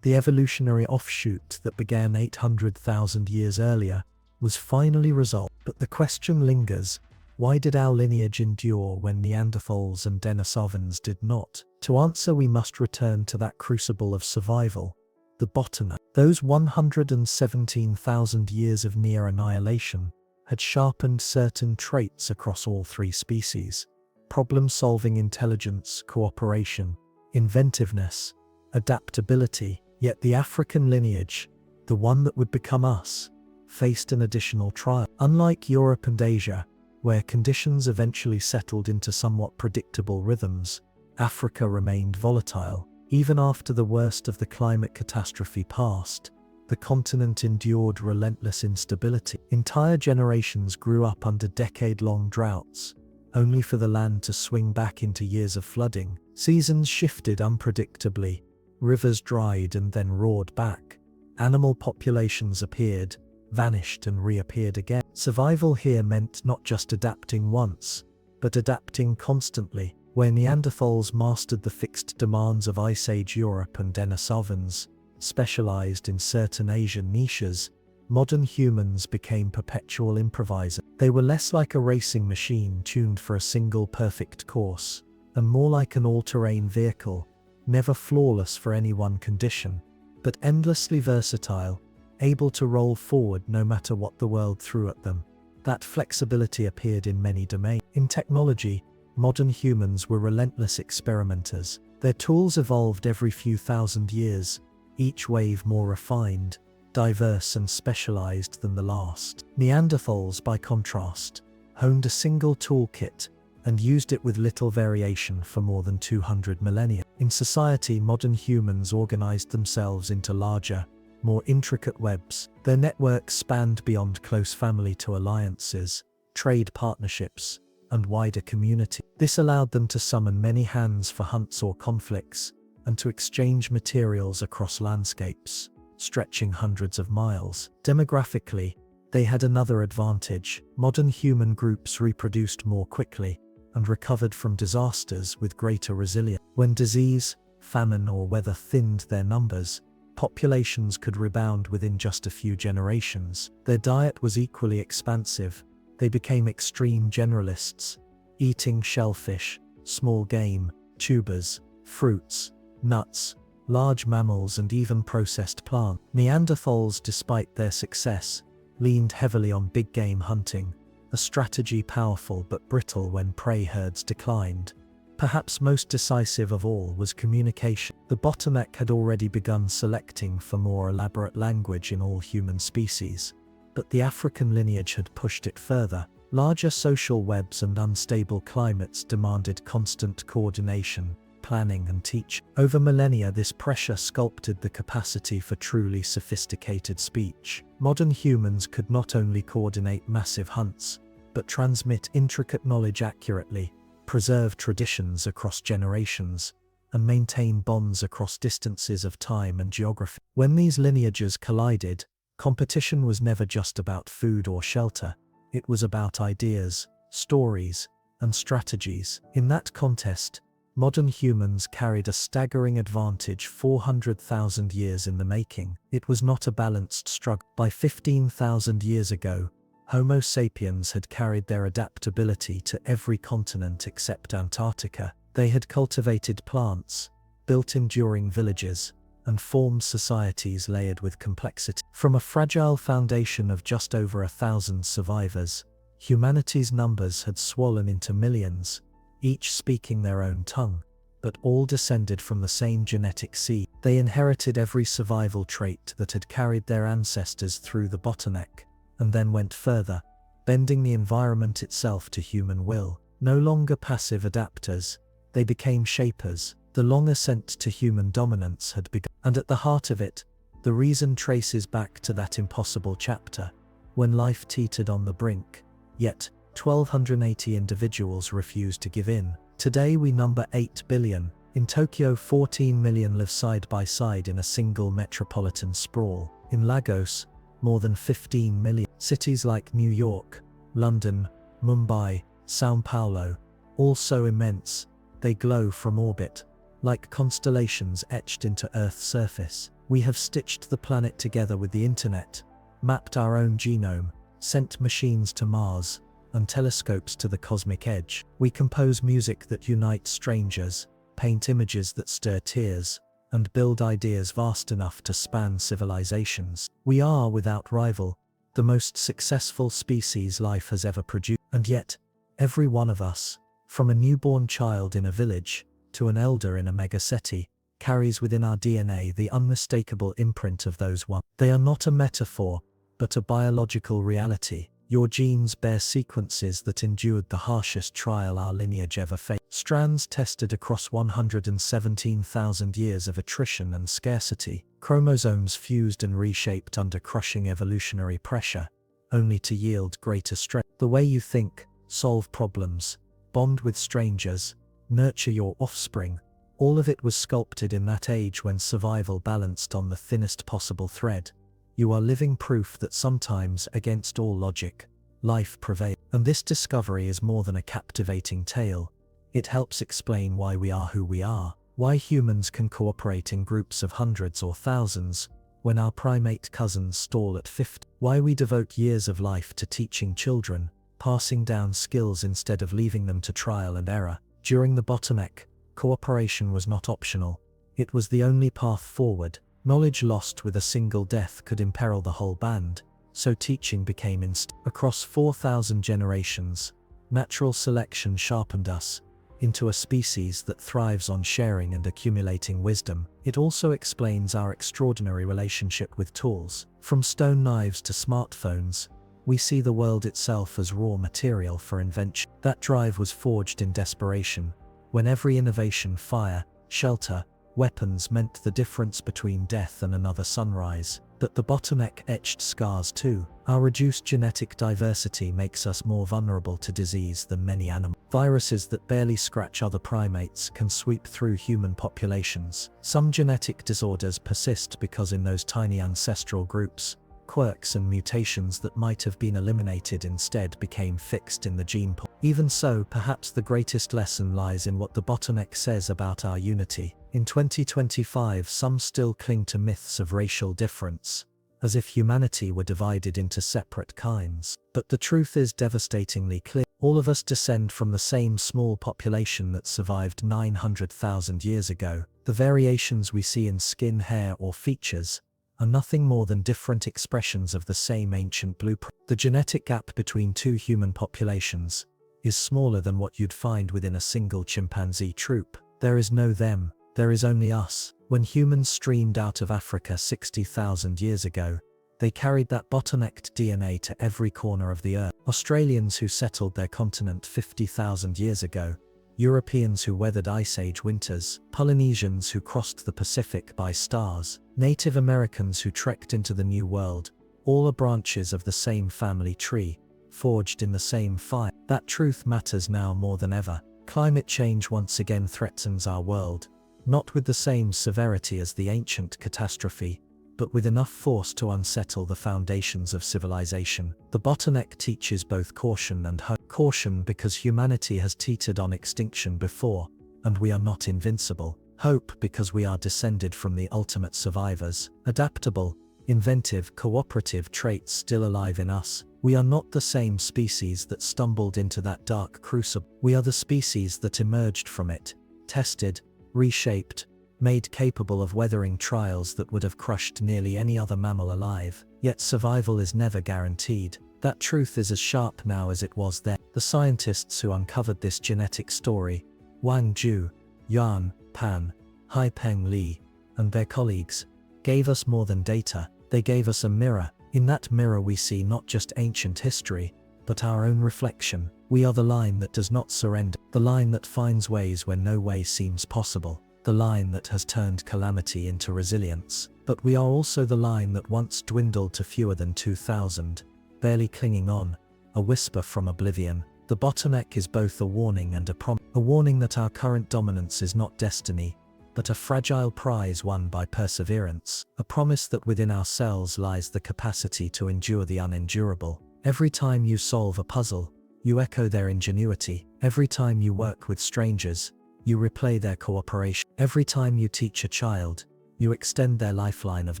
The evolutionary offshoot that began 800,000 years earlier was finally resolved. But the question lingers: why did our lineage endure when Neanderthals and Denisovans did not? To answer, we must return to that crucible of survival, the bottleneck. Those 117,000 years of near annihilation had sharpened certain traits across all three species: problem-solving intelligence, cooperation, inventiveness, adaptability. Yet the African lineage, the one that would become us, faced an additional trial. Unlike Europe and Asia, where conditions eventually settled into somewhat predictable rhythms, Africa remained volatile. Even after the worst of the climate catastrophe passed, the continent endured relentless instability. Entire generations grew up under decade-long droughts, only for the land to swing back into years of flooding. Seasons shifted unpredictably, rivers dried and then roared back. Animal populations appeared, vanished and reappeared again. Survival here meant not just adapting once, but adapting constantly. Where Neanderthals mastered the fixed demands of Ice Age Europe and Denisovans specialized in certain Asian niches, modern humans became perpetual improvisers. They were less like a racing machine tuned for a single perfect course, and more like an all-terrain vehicle, never flawless for any one condition, but endlessly versatile, able to roll forward no matter what the world threw at them. That flexibility appeared in many domains. In technology, modern humans were relentless experimenters. Their tools evolved every few thousand years, each wave more refined, diverse and specialized than the last. Neanderthals, by contrast, honed a single toolkit and used it with little variation for more than 200 millennia. In society, modern humans organized themselves into larger, more intricate webs. Their networks spanned beyond close family to alliances, trade partnerships, and wider community. This allowed them to summon many hands for hunts or conflicts, and to exchange materials across landscapes, stretching hundreds of miles. Demographically, they had another advantage. Modern human groups reproduced more quickly, and recovered from disasters with greater resilience. When disease, famine, or weather thinned their numbers, populations could rebound within just a few generations. Their diet was equally expansive. They became extreme generalists, eating shellfish, small game, tubers, fruits, nuts, large mammals, and even processed plants. Neanderthals, despite their success, leaned heavily on big game hunting, a strategy powerful but brittle when prey herds declined. Perhaps most decisive of all was communication. The bottleneck had already begun selecting for more elaborate language in all human species, but the African lineage had pushed it further. Larger social webs and unstable climates demanded constant coordination, planning, and teaching. Over millennia, this pressure sculpted the capacity for truly sophisticated speech. Modern humans could not only coordinate massive hunts, but transmit intricate knowledge accurately, preserve traditions across generations, and maintain bonds across distances of time and geography. When these lineages collided, competition was never just about food or shelter. It was about ideas, stories, and strategies. In that contest, modern humans carried a staggering advantage 400,000 years in the making. It was not a balanced struggle. By 15,000 years ago, Homo sapiens had carried their adaptability to every continent except Antarctica. They had cultivated plants, built enduring villages, and formed societies layered with complexity. From a fragile foundation of just over 1,000 survivors, humanity's numbers had swollen into millions, each speaking their own tongue, but all descended from the same genetic seed. They inherited every survival trait that had carried their ancestors through the bottleneck, and then went further, bending the environment itself to human will. No longer passive adapters, they became shapers. The long ascent to human dominance had begun. And at the heart of it, the reason traces back to that impossible chapter, when life teetered on the brink, yet 1,280 individuals refused to give in. Today we number 8 billion. In Tokyo, 14 million live side by side in a single metropolitan sprawl. In Lagos, more than 15 million. Cities like New York, London, Mumbai, São Paulo, all so immense, they glow from orbit, like constellations etched into Earth's surface. We have stitched the planet together with the internet, mapped our own genome, sent machines to Mars, and telescopes to the cosmic edge. We compose music that unites strangers, paint images that stir tears, and build ideas vast enough to span civilizations. We are, without rival, the most successful species life has ever produced. And yet, every one of us, from a newborn child in a village to an elder in a megacity, carries within our DNA the unmistakable imprint of those one. They are not a metaphor, but a biological reality. Your genes bear sequences that endured the harshest trial our lineage ever faced. Strands tested across 117,000 years of attrition and scarcity. Chromosomes fused and reshaped under crushing evolutionary pressure, only to yield greater strength. The way you think, solve problems, bond with strangers, nurture your offspring, all of it was sculpted in that age when survival balanced on the thinnest possible thread. You are living proof that sometimes, against all logic, life prevails. And this discovery is more than a captivating tale. It helps explain why we are who we are, why humans can cooperate in groups of hundreds or thousands, when our primate cousins stall at 50, why we devote years of life to teaching children, passing down skills instead of leaving them to trial and error. During the bottleneck, cooperation was not optional. It was the only path forward. Knowledge lost with a single death could imperil the whole band, so teaching became Across 4,000 generations, natural selection sharpened us into a species that thrives on sharing and accumulating wisdom. It also explains our extraordinary relationship with tools. From stone knives to smartphones, we see the world itself as raw material for invention. That drive was forged in desperation, when every innovation, fire, shelter, weapons meant the difference between death and another sunrise. But the bottleneck etched scars too. Our reduced genetic diversity makes us more vulnerable to disease than many animals. Viruses that barely scratch other primates can sweep through human populations. Some genetic disorders persist because in those tiny ancestral groups, quirks and mutations that might have been eliminated instead became fixed in the gene pool. Even so, perhaps the greatest lesson lies in what the bottleneck says about our unity. In 2025, some still cling to myths of racial difference, as if humanity were divided into separate kinds. But the truth is devastatingly clear. All of us descend from the same small population that survived 900,000 years ago. The variations we see in skin, hair, or features are nothing more than different expressions of the same ancient blueprint. The genetic gap between two human populations is smaller than what you'd find within a single chimpanzee troop. There is no them, there is only us. When humans streamed out of Africa 60,000 years ago, they carried that bottlenecked DNA to every corner of the earth. Australians who settled their continent 50,000 years ago, Europeans who weathered Ice Age winters, Polynesians who crossed the Pacific by stars, Native Americans who trekked into the New World, all are branches of the same family tree, forged in the same fire. That truth matters now more than ever. Climate change once again threatens our world, not with the same severity as the ancient catastrophe, but with enough force to unsettle the foundations of civilization. The bottleneck teaches both caution and hope. Caution because humanity has teetered on extinction before, and we are not invincible. Hope because we are descended from the ultimate survivors. Adaptable, inventive, cooperative traits still alive in us. We are not the same species that stumbled into that dark crucible. We are the species that emerged from it, tested, reshaped, made capable of weathering trials that would have crushed nearly any other mammal alive. Yet survival is never guaranteed. That truth is as sharp now as it was then. The scientists who uncovered this genetic story, Wang Zhu, Yan Pan, Haipeng Li, and their colleagues, gave us more than data. They gave us a mirror. In that mirror we see not just ancient history, but our own reflection. We are the line that does not surrender, the line that finds ways when no way seems possible, the line that has turned calamity into resilience. But we are also the line that once dwindled to fewer than 2,000, barely clinging on, a whisper from oblivion. The bottleneck is both a warning and a promise. A warning that our current dominance is not destiny, but a fragile prize won by perseverance. A promise that within ourselves lies the capacity to endure the unendurable. Every time you solve a puzzle, you echo their ingenuity. Every time you work with strangers, you replay their cooperation. Every time you teach a child, you extend their lifeline of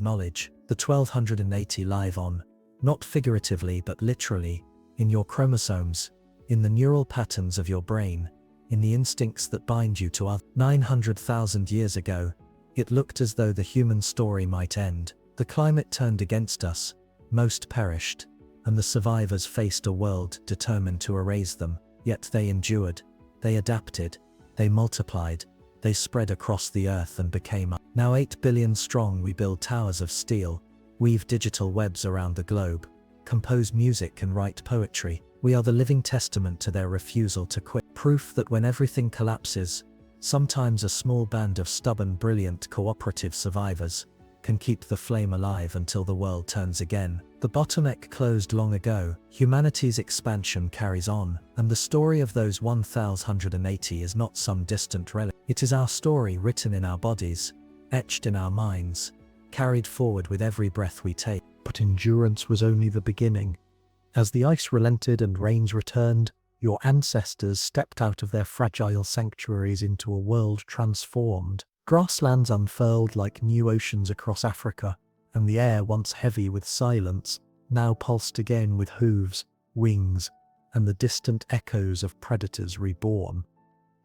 knowledge. The 1280 live on, not figuratively but literally, in your chromosomes, in the neural patterns of your brain, in the instincts that bind you to others. 900,000 years ago, it looked as though the human story might end. The climate turned against us, most perished, and the survivors faced a world determined to erase them. Yet they endured, they adapted, they multiplied, they spread across the earth and became now 8 billion strong. We build towers of steel, weave digital webs around the globe, compose music and write poetry. We are the living testament to their refusal to quit. Proof that when everything collapses, sometimes a small band of stubborn, brilliant, cooperative survivors can keep the flame alive until the world turns again. The bottleneck closed long ago. Humanity's expansion carries on, and the story of those 1,180 is not some distant relic. It is our story, written in our bodies, etched in our minds, carried forward with every breath we take. But endurance was only the beginning. As the ice relented and rains returned, your ancestors stepped out of their fragile sanctuaries into a world transformed. Grasslands unfurled like new oceans across Africa, and the air once heavy with silence, now pulsed again with hooves, wings, and the distant echoes of predators reborn.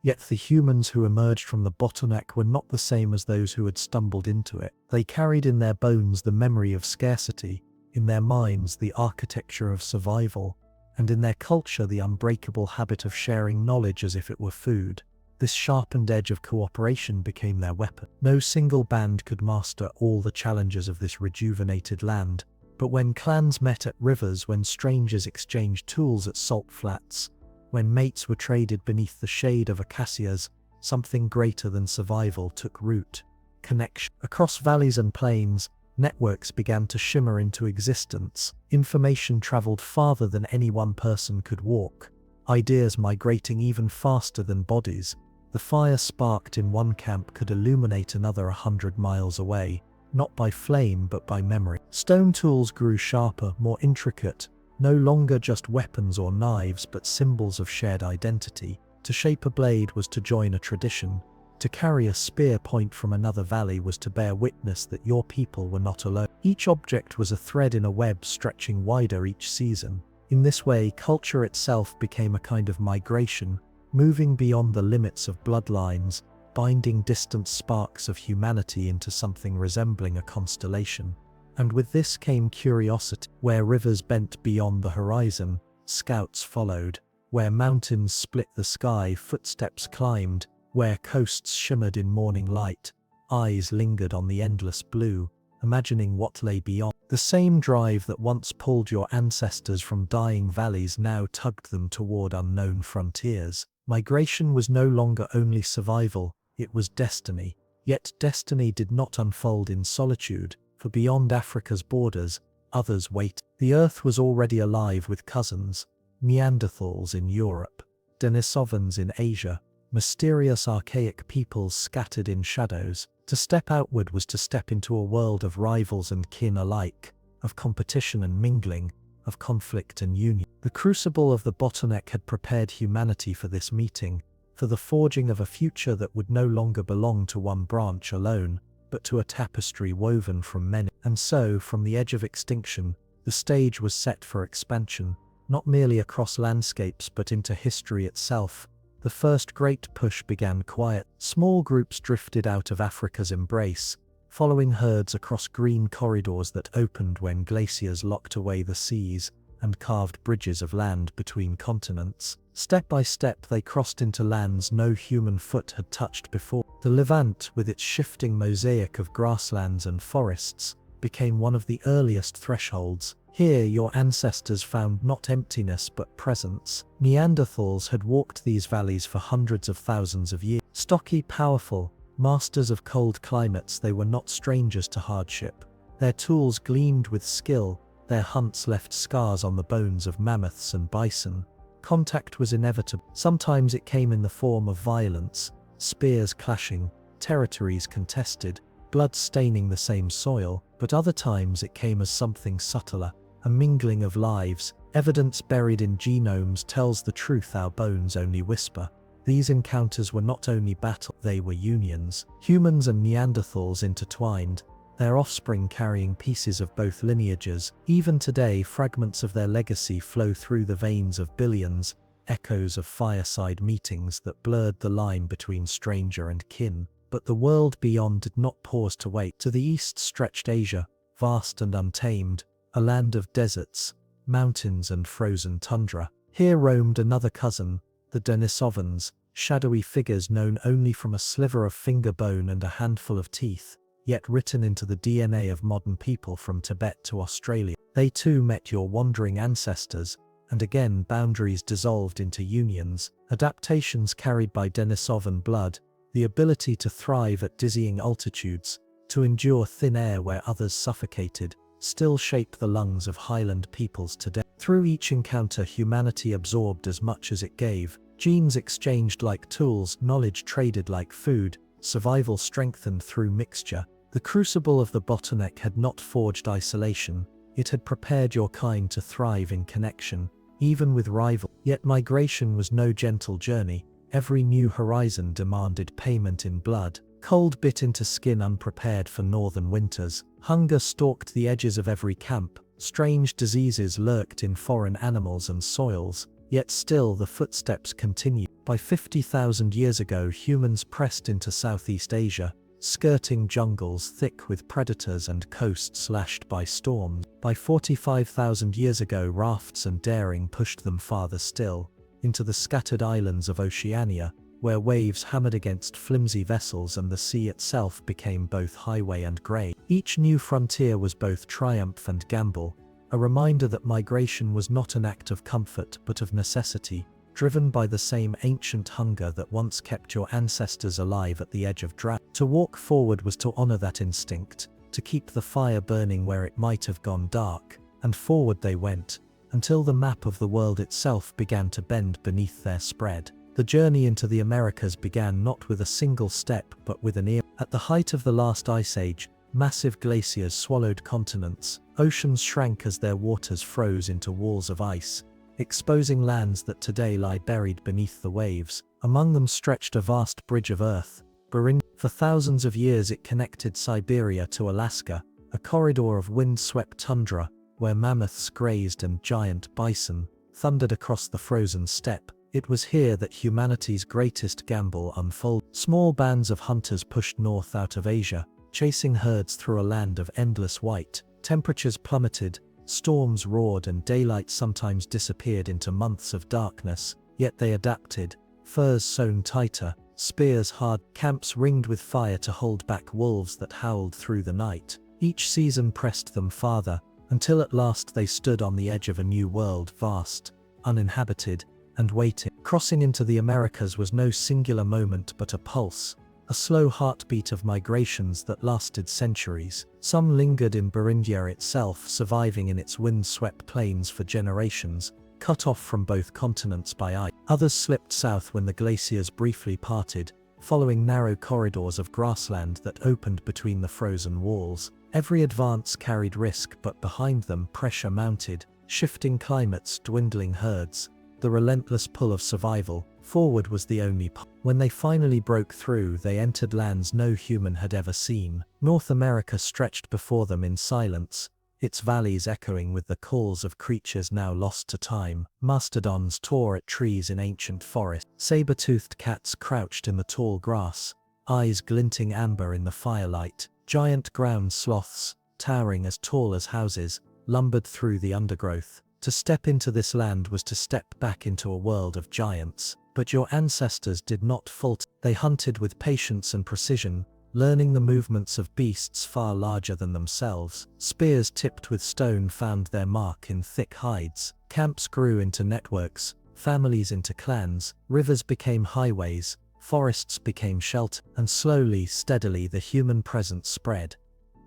Yet the humans who emerged from the bottleneck were not the same as those who had stumbled into it. They carried in their bones the memory of scarcity, in their minds the architecture of survival, and in their culture the unbreakable habit of sharing knowledge as if it were food. This sharpened edge of cooperation became their weapon. No single band could master all the challenges of this rejuvenated land, but when clans met at rivers, when strangers exchanged tools at salt flats, when mates were traded beneath the shade of acacias, something greater than survival took root. Connection. Across valleys and plains, networks began to shimmer into existence. Information traveled farther than any one person could walk, ideas migrating even faster than bodies. The fire sparked in one camp could illuminate another 100 miles away, not by flame but by memory. Stone tools grew sharper, more intricate, no longer just weapons or knives but symbols of shared identity. To shape a blade was to join a tradition. To carry a spear point from another valley was to bear witness that your people were not alone. Each object was a thread in a web stretching wider each season. In this way, culture itself became a kind of migration, moving beyond the limits of bloodlines, binding distant sparks of humanity into something resembling a constellation. And with this came curiosity. Where rivers bent beyond the horizon, scouts followed. Where mountains split the sky, footsteps climbed. Where coasts shimmered in morning light, eyes lingered on the endless blue, imagining what lay beyond. The same drive that once pulled your ancestors from dying valleys now tugged them toward unknown frontiers. Migration was no longer only survival, it was destiny. Yet destiny did not unfold in solitude, for beyond Africa's borders, others waited. The earth was already alive with cousins, Neanderthals in Europe, Denisovans in Asia, mysterious archaic peoples scattered in shadows. To step outward was to step into a world of rivals and kin alike, of competition and mingling, of conflict and union. The crucible of the bottleneck had prepared humanity for this meeting, for the forging of a future that would no longer belong to one branch alone, but to a tapestry woven from many. And so, from the edge of extinction, the stage was set for expansion, not merely across landscapes but into history itself. The first great push began quiet. Small groups drifted out of Africa's embrace, following herds across green corridors that opened when glaciers locked away the seas and carved bridges of land between continents. Step by step they crossed into lands no human foot had touched before. The Levant, with its shifting mosaic of grasslands and forests, became one of the earliest thresholds. Here your ancestors found not emptiness but presence. Neanderthals had walked these valleys for hundreds of thousands of years. Stocky, powerful, masters of cold climates, they were not strangers to hardship. Their tools gleamed with skill, their hunts left scars on the bones of mammoths and bison. Contact was inevitable. Sometimes it came in the form of violence, spears clashing, territories contested, blood staining the same soil, but other times it came as something subtler, a mingling of lives. Evidence buried in genomes tells the truth our bones only whisper. These encounters were not only battle, they were unions. Humans and Neanderthals intertwined, their offspring carrying pieces of both lineages. Even today, fragments of their legacy flow through the veins of billions, echoes of fireside meetings that blurred the line between stranger and kin. But the world beyond did not pause to wait. To the east stretched Asia, vast and untamed, a land of deserts, mountains and frozen tundra. Here roamed another cousin, the Denisovans, shadowy figures known only from a sliver of finger bone and a handful of teeth, yet written into the DNA of modern people from Tibet to Australia. They too met your wandering ancestors, and again boundaries dissolved into unions, adaptations carried by Denisovan blood, the ability to thrive at dizzying altitudes, to endure thin air where others suffocated, still shape the lungs of highland peoples today. Through each encounter, humanity absorbed as much as it gave, genes exchanged like tools, knowledge traded like food, survival strengthened through mixture. The crucible of the bottleneck had not forged isolation, it had prepared your kind to thrive in connection, even with rival. Yet migration was no gentle journey, every new horizon demanded payment in blood. Cold bit into skin unprepared for northern winters, hunger stalked the edges of every camp, strange diseases lurked in foreign animals and soils, yet still the footsteps continued. By 50,000 years ago, humans pressed into Southeast Asia, skirting jungles thick with predators and coasts lashed by storms. By 45,000 years ago, rafts and daring pushed them farther still, into the scattered islands of Oceania, where waves hammered against flimsy vessels and the sea itself became both highway and grey. Each new frontier was both triumph and gamble, a reminder that migration was not an act of comfort but of necessity, driven by the same ancient hunger that once kept your ancestors alive at the edge of drought. To walk forward was to honor that instinct, to keep the fire burning where it might have gone dark, and forward they went, until the map of the world itself began to bend beneath their spread. The journey into the Americas began not with a single step but with an era. At the height of the last ice age, massive glaciers swallowed continents, oceans shrank as their waters froze into walls of ice, exposing lands that today lie buried beneath the waves. Among them stretched a vast bridge of earth, Burundi. For thousands of years it connected Siberia to Alaska, a corridor of wind-swept tundra, where mammoths grazed and giant bison thundered across the frozen steppe. It was here that humanity's greatest gamble unfolded. Small bands of hunters pushed north out of Asia, chasing herds through a land of endless white. Temperatures plummeted, storms roared, and daylight sometimes disappeared into months of darkness, yet they adapted, furs sewn tighter, spears hard, camps ringed with fire to hold back wolves that howled through the night. Each season pressed them farther, until at last they stood on the edge of a new world, vast, uninhabited, and waiting. Crossing into the Americas was no singular moment but a pulse, a slow heartbeat of migrations that lasted centuries. Some lingered in Burundia itself, surviving in its wind-swept plains for generations, cut off from both continents by ice. Others slipped south when the glaciers briefly parted, following narrow corridors of grassland that opened between the frozen walls. Every advance carried risk, but behind them pressure mounted, shifting climates, dwindling herds, the relentless pull of survival. Forward was the only path. When they finally broke through, they entered lands no human had ever seen. North America stretched before them in silence, its valleys echoing with the calls of creatures now lost to time. Mastodons tore at trees in ancient forests. Saber-toothed cats crouched in the tall grass, eyes glinting amber in the firelight. Giant ground sloths, towering as tall as houses, lumbered through the undergrowth. To step into this land was to step back into a world of giants. But your ancestors did not falter. They hunted with patience and precision, learning the movements of beasts far larger than themselves. Spears tipped with stone found their mark in thick hides. Camps grew into networks, families into clans, rivers became highways, forests became shelter, and slowly, steadily the human presence spread.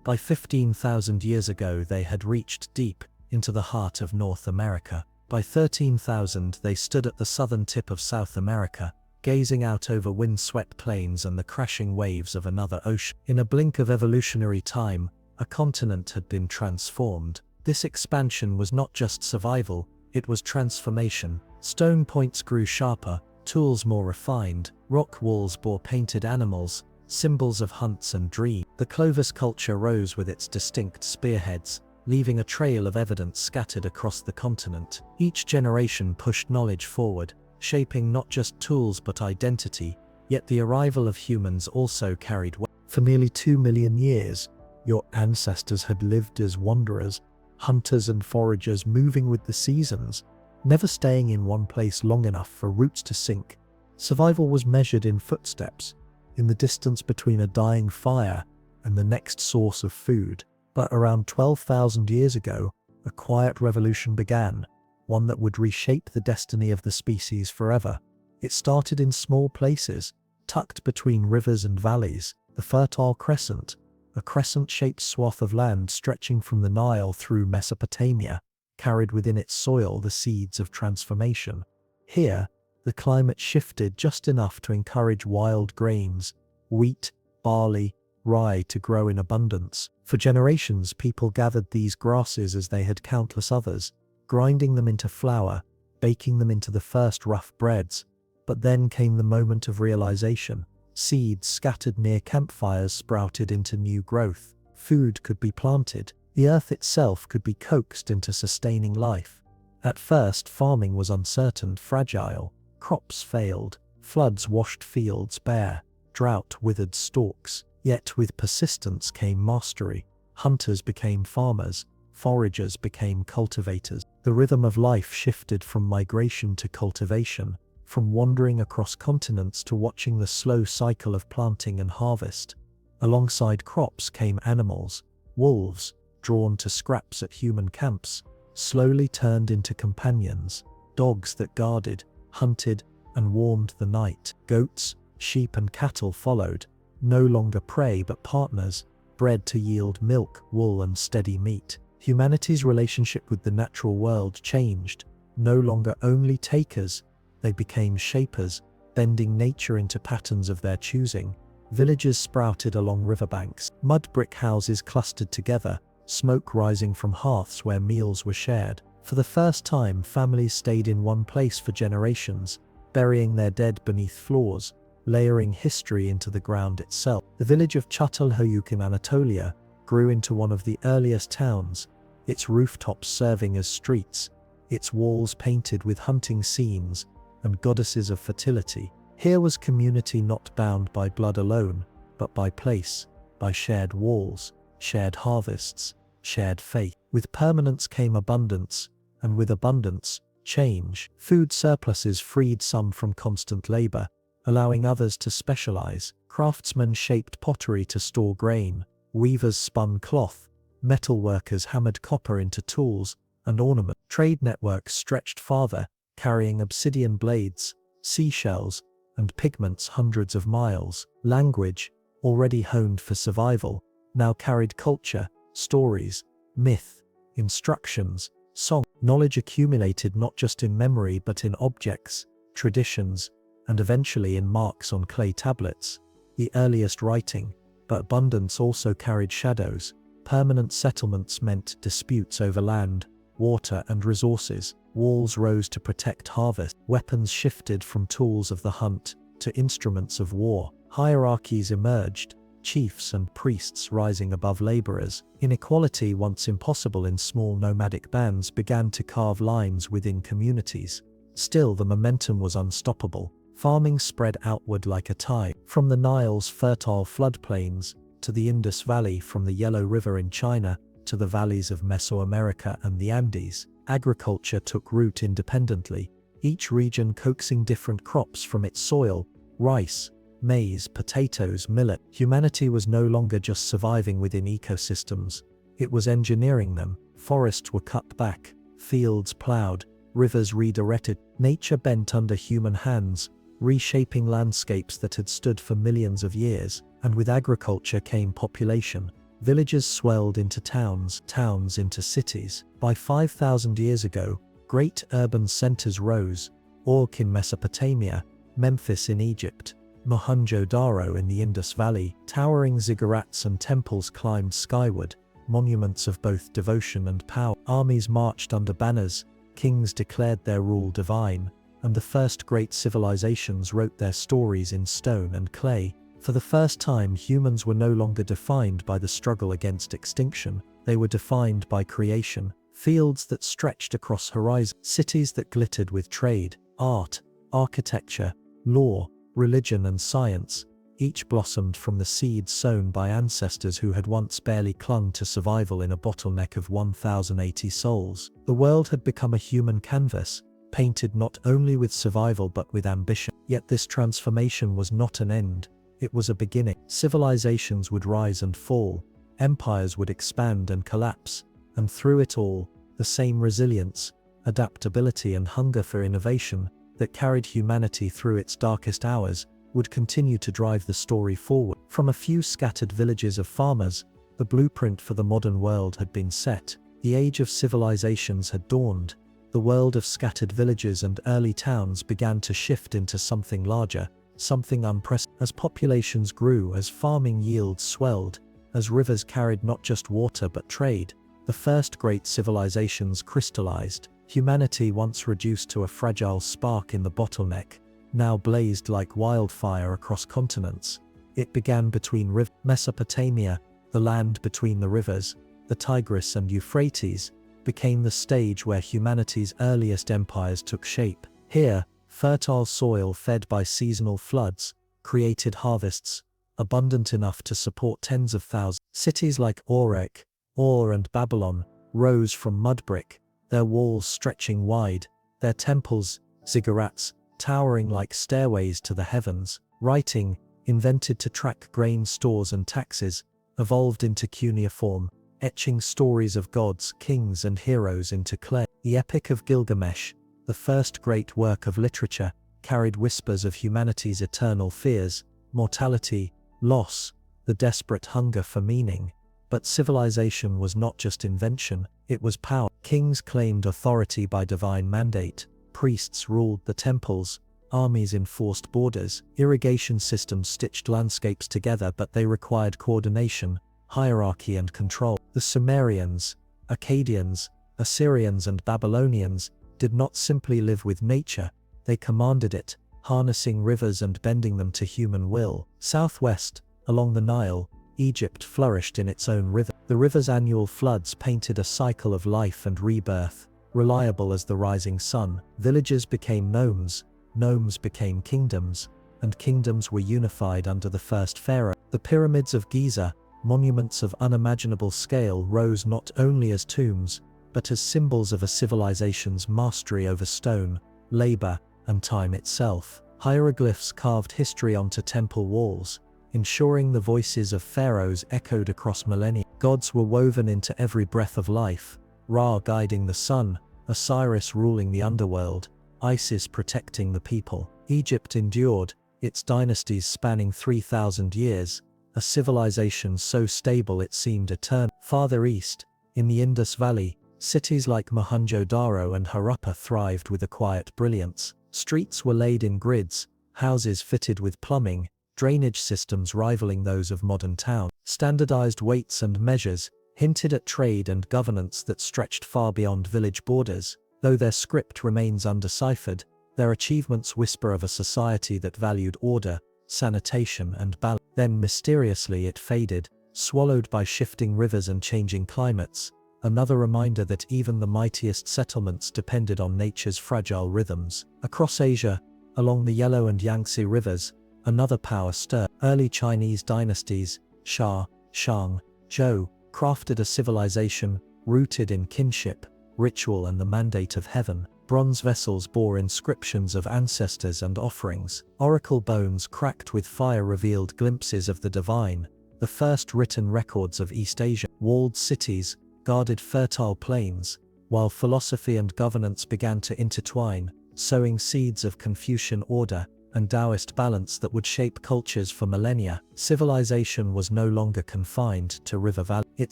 By 15,000 years ago they had reached deep into the heart of North America. By 13,000 they stood at the southern tip of South America, gazing out over wind-swept plains and the crashing waves of another ocean. In a blink of evolutionary time, a continent had been transformed. This expansion was not just survival, it was transformation. Stone points grew sharper, tools more refined, rock walls bore painted animals, symbols of hunts and dreams. The Clovis culture rose with its distinct spearheads, leaving a trail of evidence scattered across the continent. Each generation pushed knowledge forward, shaping not just tools but identity, yet the arrival of humans also carried weight. For nearly 2 million years, your ancestors had lived as wanderers, hunters and foragers moving with the seasons, never staying in one place long enough for roots to sink. Survival was measured in footsteps, in the distance between a dying fire and the next source of food. But around 12,000 years ago, a quiet revolution began, one that would reshape the destiny of the species forever. It started in small places, tucked between rivers and valleys, the Fertile Crescent, a crescent-shaped swath of land stretching from the Nile through Mesopotamia, carried within its soil the seeds of transformation. Here, the climate shifted just enough to encourage wild grains, wheat, barley, rye to grow in abundance. For generations, people gathered these grasses as they had countless others, grinding them into flour, baking them into the first rough breads. But then came the moment of realization. Seeds scattered near campfires sprouted into new growth. Food could be planted. The earth itself could be coaxed into sustaining life. At first, farming was uncertain, fragile. Crops failed. Floods washed fields bare. Drought withered stalks. Yet with persistence came mastery. Hunters became farmers. Foragers became cultivators. The rhythm of life shifted from migration to cultivation, from wandering across continents to watching the slow cycle of planting and harvest. Alongside crops came animals. Wolves, drawn to scraps at human camps, slowly turned into companions. Dogs that guarded, hunted, and warmed the night. Goats, sheep, and cattle followed, no longer prey but partners, bred to yield milk, wool, and steady meat. Humanity's relationship with the natural world changed. No longer only takers, they became shapers, bending nature into patterns of their choosing. Villages sprouted along riverbanks. Mud brick houses clustered together, smoke rising from hearths where meals were shared. For the first time, families stayed in one place for generations, burying their dead beneath floors, layering history into the ground itself. The village of Çatalhöyük in Anatolia grew into one of the earliest towns, its rooftops serving as streets, its walls painted with hunting scenes and goddesses of fertility. Here was community not bound by blood alone, but by place, by shared walls, shared harvests, shared faith. With permanence came abundance, and with abundance, change. Food surpluses freed some from constant labor, allowing others to specialize. Craftsmen shaped pottery to store grain, weavers spun cloth, metalworkers hammered copper into tools and ornament. Trade networks stretched farther, carrying obsidian blades, seashells, and pigments hundreds of miles. Language, already honed for survival, now carried culture, stories, myth, instructions, song. Knowledge accumulated not just in memory but in objects, traditions, and eventually in marks on clay tablets, the earliest writing. But abundance also carried shadows. Permanent settlements meant disputes over land, water, and resources. Walls rose to protect harvest. Weapons shifted from tools of the hunt to instruments of war. Hierarchies emerged, chiefs and priests rising above laborers. Inequality, once impossible in small nomadic bands, began to carve lines within communities. Still, the momentum was unstoppable. Farming spread outward like a tide, from the Nile's fertile floodplains to the Indus Valley, from the Yellow River in China to the valleys of Mesoamerica and the Andes. Agriculture took root independently, each region coaxing different crops from its soil: rice, maize, potatoes, millet. Humanity was no longer just surviving within ecosystems, it was engineering them. Forests were cut back, fields plowed, rivers redirected. Nature bent under human hands, reshaping landscapes that had stood for millions of years. And with agriculture came population. Villages swelled into towns, towns into cities. By 5,000 years ago, great urban centers rose: Uruk in Mesopotamia, Memphis in Egypt, Mohenjo-Daro in the Indus Valley. Towering ziggurats and temples climbed skyward, monuments of both devotion and power. Armies marched under banners, kings declared their rule divine, and the first great civilizations wrote their stories in stone and clay. For the first time, humans were no longer defined by the struggle against extinction, they were defined by creation. Fields that stretched across horizons, cities that glittered with trade, art, architecture, law, religion, and science. Each blossomed from the seeds sown by ancestors who had once barely clung to survival in a bottleneck of 1,080 souls. The world had become a human canvas, painted not only with survival but with ambition. Yet this transformation was not an end, it was a beginning. Civilizations would rise and fall, empires would expand and collapse, and through it all, the same resilience, adaptability and hunger for innovation that carried humanity through its darkest hours would continue to drive the story forward. From a few scattered villages of farmers, the blueprint for the modern world had been set. The age of civilizations had dawned. The world of scattered villages and early towns began to shift into something larger, something unprecedented. As populations grew, as farming yields swelled, as rivers carried not just water but trade, the first great civilizations crystallized. Humanity, once reduced to a fragile spark in the bottleneck, now blazed like wildfire across continents. It began between Mesopotamia, the land between the rivers, the Tigris and Euphrates, became the stage where humanity's earliest empires took shape. Here, fertile soil fed by seasonal floods created harvests, abundant enough to support tens of thousands. Cities like Uruk, Ur and Babylon rose from mud brick, their walls stretching wide, their temples, ziggurats, towering like stairways to the heavens. Writing, invented to track grain stores and taxes, evolved into cuneiform, etching stories of gods, kings and heroes into clay. The Epic of Gilgamesh, the first great work of literature, carried whispers of humanity's eternal fears, mortality, loss, the desperate hunger for meaning. But civilization was not just invention, it was power. Kings claimed authority by divine mandate, priests ruled the temples, armies enforced borders, irrigation systems stitched landscapes together, but they required coordination, hierarchy and control. The Sumerians, Akkadians, Assyrians and Babylonians did not simply live with nature, they commanded it, harnessing rivers and bending them to human will. Southwest, along the Nile, Egypt flourished in its own rhythm. The river's annual floods painted a cycle of life and rebirth, reliable as the rising sun. Villages became nomes, nomes became kingdoms, and kingdoms were unified under the first pharaoh. The pyramids of Giza, monuments of unimaginable scale, rose not only as tombs, but as symbols of a civilization's mastery over stone, labor, and time itself. Hieroglyphs carved history onto temple walls, ensuring the voices of pharaohs echoed across millennia. Gods were woven into every breath of life, Ra guiding the sun, Osiris ruling the underworld, Isis protecting the people. Egypt endured, its dynasties spanning 3,000 years, a civilization so stable it seemed eternal. Farther east, in the Indus Valley, cities like Mohenjo-Daro and Harappa thrived with a quiet brilliance. Streets were laid in grids, houses fitted with plumbing, drainage systems rivaling those of modern towns. Standardized weights and measures hinted at trade and governance that stretched far beyond village borders. Though their script remains undeciphered, their achievements whisper of a society that valued order, sanitation and balance. Then mysteriously it faded, swallowed by shifting rivers and changing climates, another reminder that even the mightiest settlements depended on nature's fragile rhythms. Across Asia, along the Yellow and Yangtze rivers, another power stirred. Early Chinese dynasties, Xia, Shang, Zhou, crafted a civilization rooted in kinship, ritual and the mandate of heaven. Bronze vessels bore inscriptions of ancestors and offerings. Oracle bones cracked with fire revealed glimpses of the divine, the first written records of East Asia. Walled cities guarded fertile plains, while philosophy and governance began to intertwine, sowing seeds of Confucian order and Taoist balance that would shape cultures for millennia. Civilization was no longer confined to river valleys. It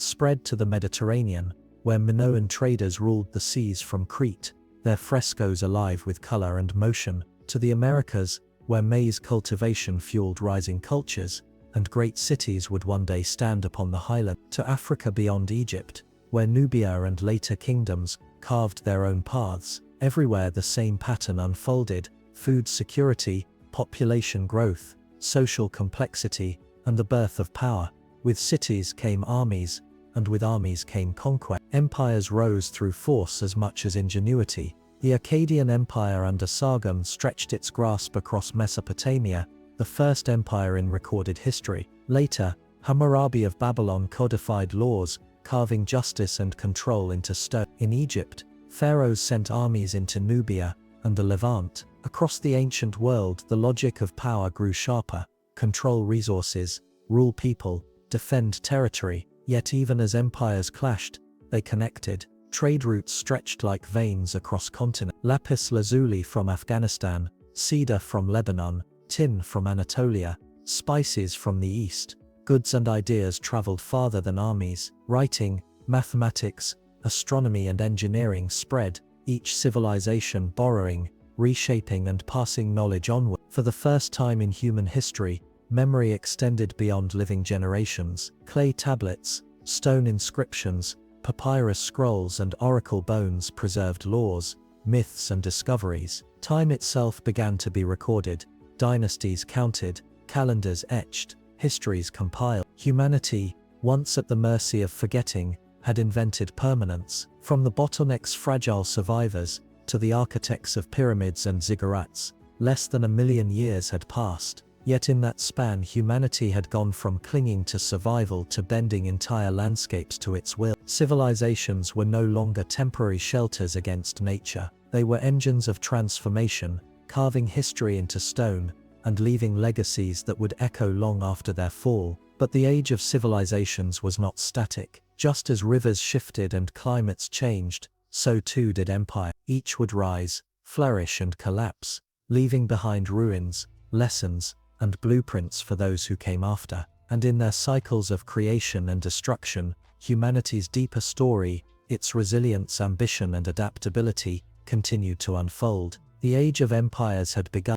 spread to the Mediterranean, where Minoan traders ruled the seas from Crete, their frescoes alive with color and motion, to the Americas, where maize cultivation fueled rising cultures, and great cities would one day stand upon the highland, to Africa beyond Egypt, where Nubia and later kingdoms carved their own paths. Everywhere the same pattern unfolded: food security, population growth, social complexity, and the birth of power. With cities came armies, and with armies came conquest. Empires rose through force as much as ingenuity. The Akkadian Empire under Sargon stretched its grasp across Mesopotamia, the first empire in recorded history. Later, Hammurabi of Babylon codified laws, carving justice and control into stone. In Egypt, pharaohs sent armies into Nubia and the Levant. Across the ancient world, the logic of power grew sharper: control resources, rule people, defend territory. Yet even as empires clashed, they connected. Trade routes stretched like veins across continents. Lapis lazuli from Afghanistan, cedar from Lebanon, tin from Anatolia, spices from the east. Goods and ideas traveled farther than armies. Writing, mathematics, astronomy and engineering spread, each civilization borrowing, reshaping and passing knowledge onward. For the first time in human history, memory extended beyond living generations. Clay tablets, stone inscriptions, papyrus scrolls and oracle bones preserved laws, myths and discoveries. Time itself began to be recorded, dynasties counted, calendars etched, histories compiled. Humanity, once at the mercy of forgetting, had invented permanence. From the bottlenecks' fragile survivors to the architects of pyramids and ziggurats, less than 1,000,000 years had passed. Yet in that span, humanity had gone from clinging to survival to bending entire landscapes to its will. Civilizations were no longer temporary shelters against nature. They were engines of transformation, carving history into stone and leaving legacies that would echo long after their fall. But the age of civilizations was not static. Just as rivers shifted and climates changed, so too did empire. Each would rise, flourish and collapse, leaving behind ruins, lessons, and blueprints for those who came after. And in their cycles of creation and destruction, humanity's deeper story, its resilience, ambition and adaptability, continued to unfold. The age of empires had begun.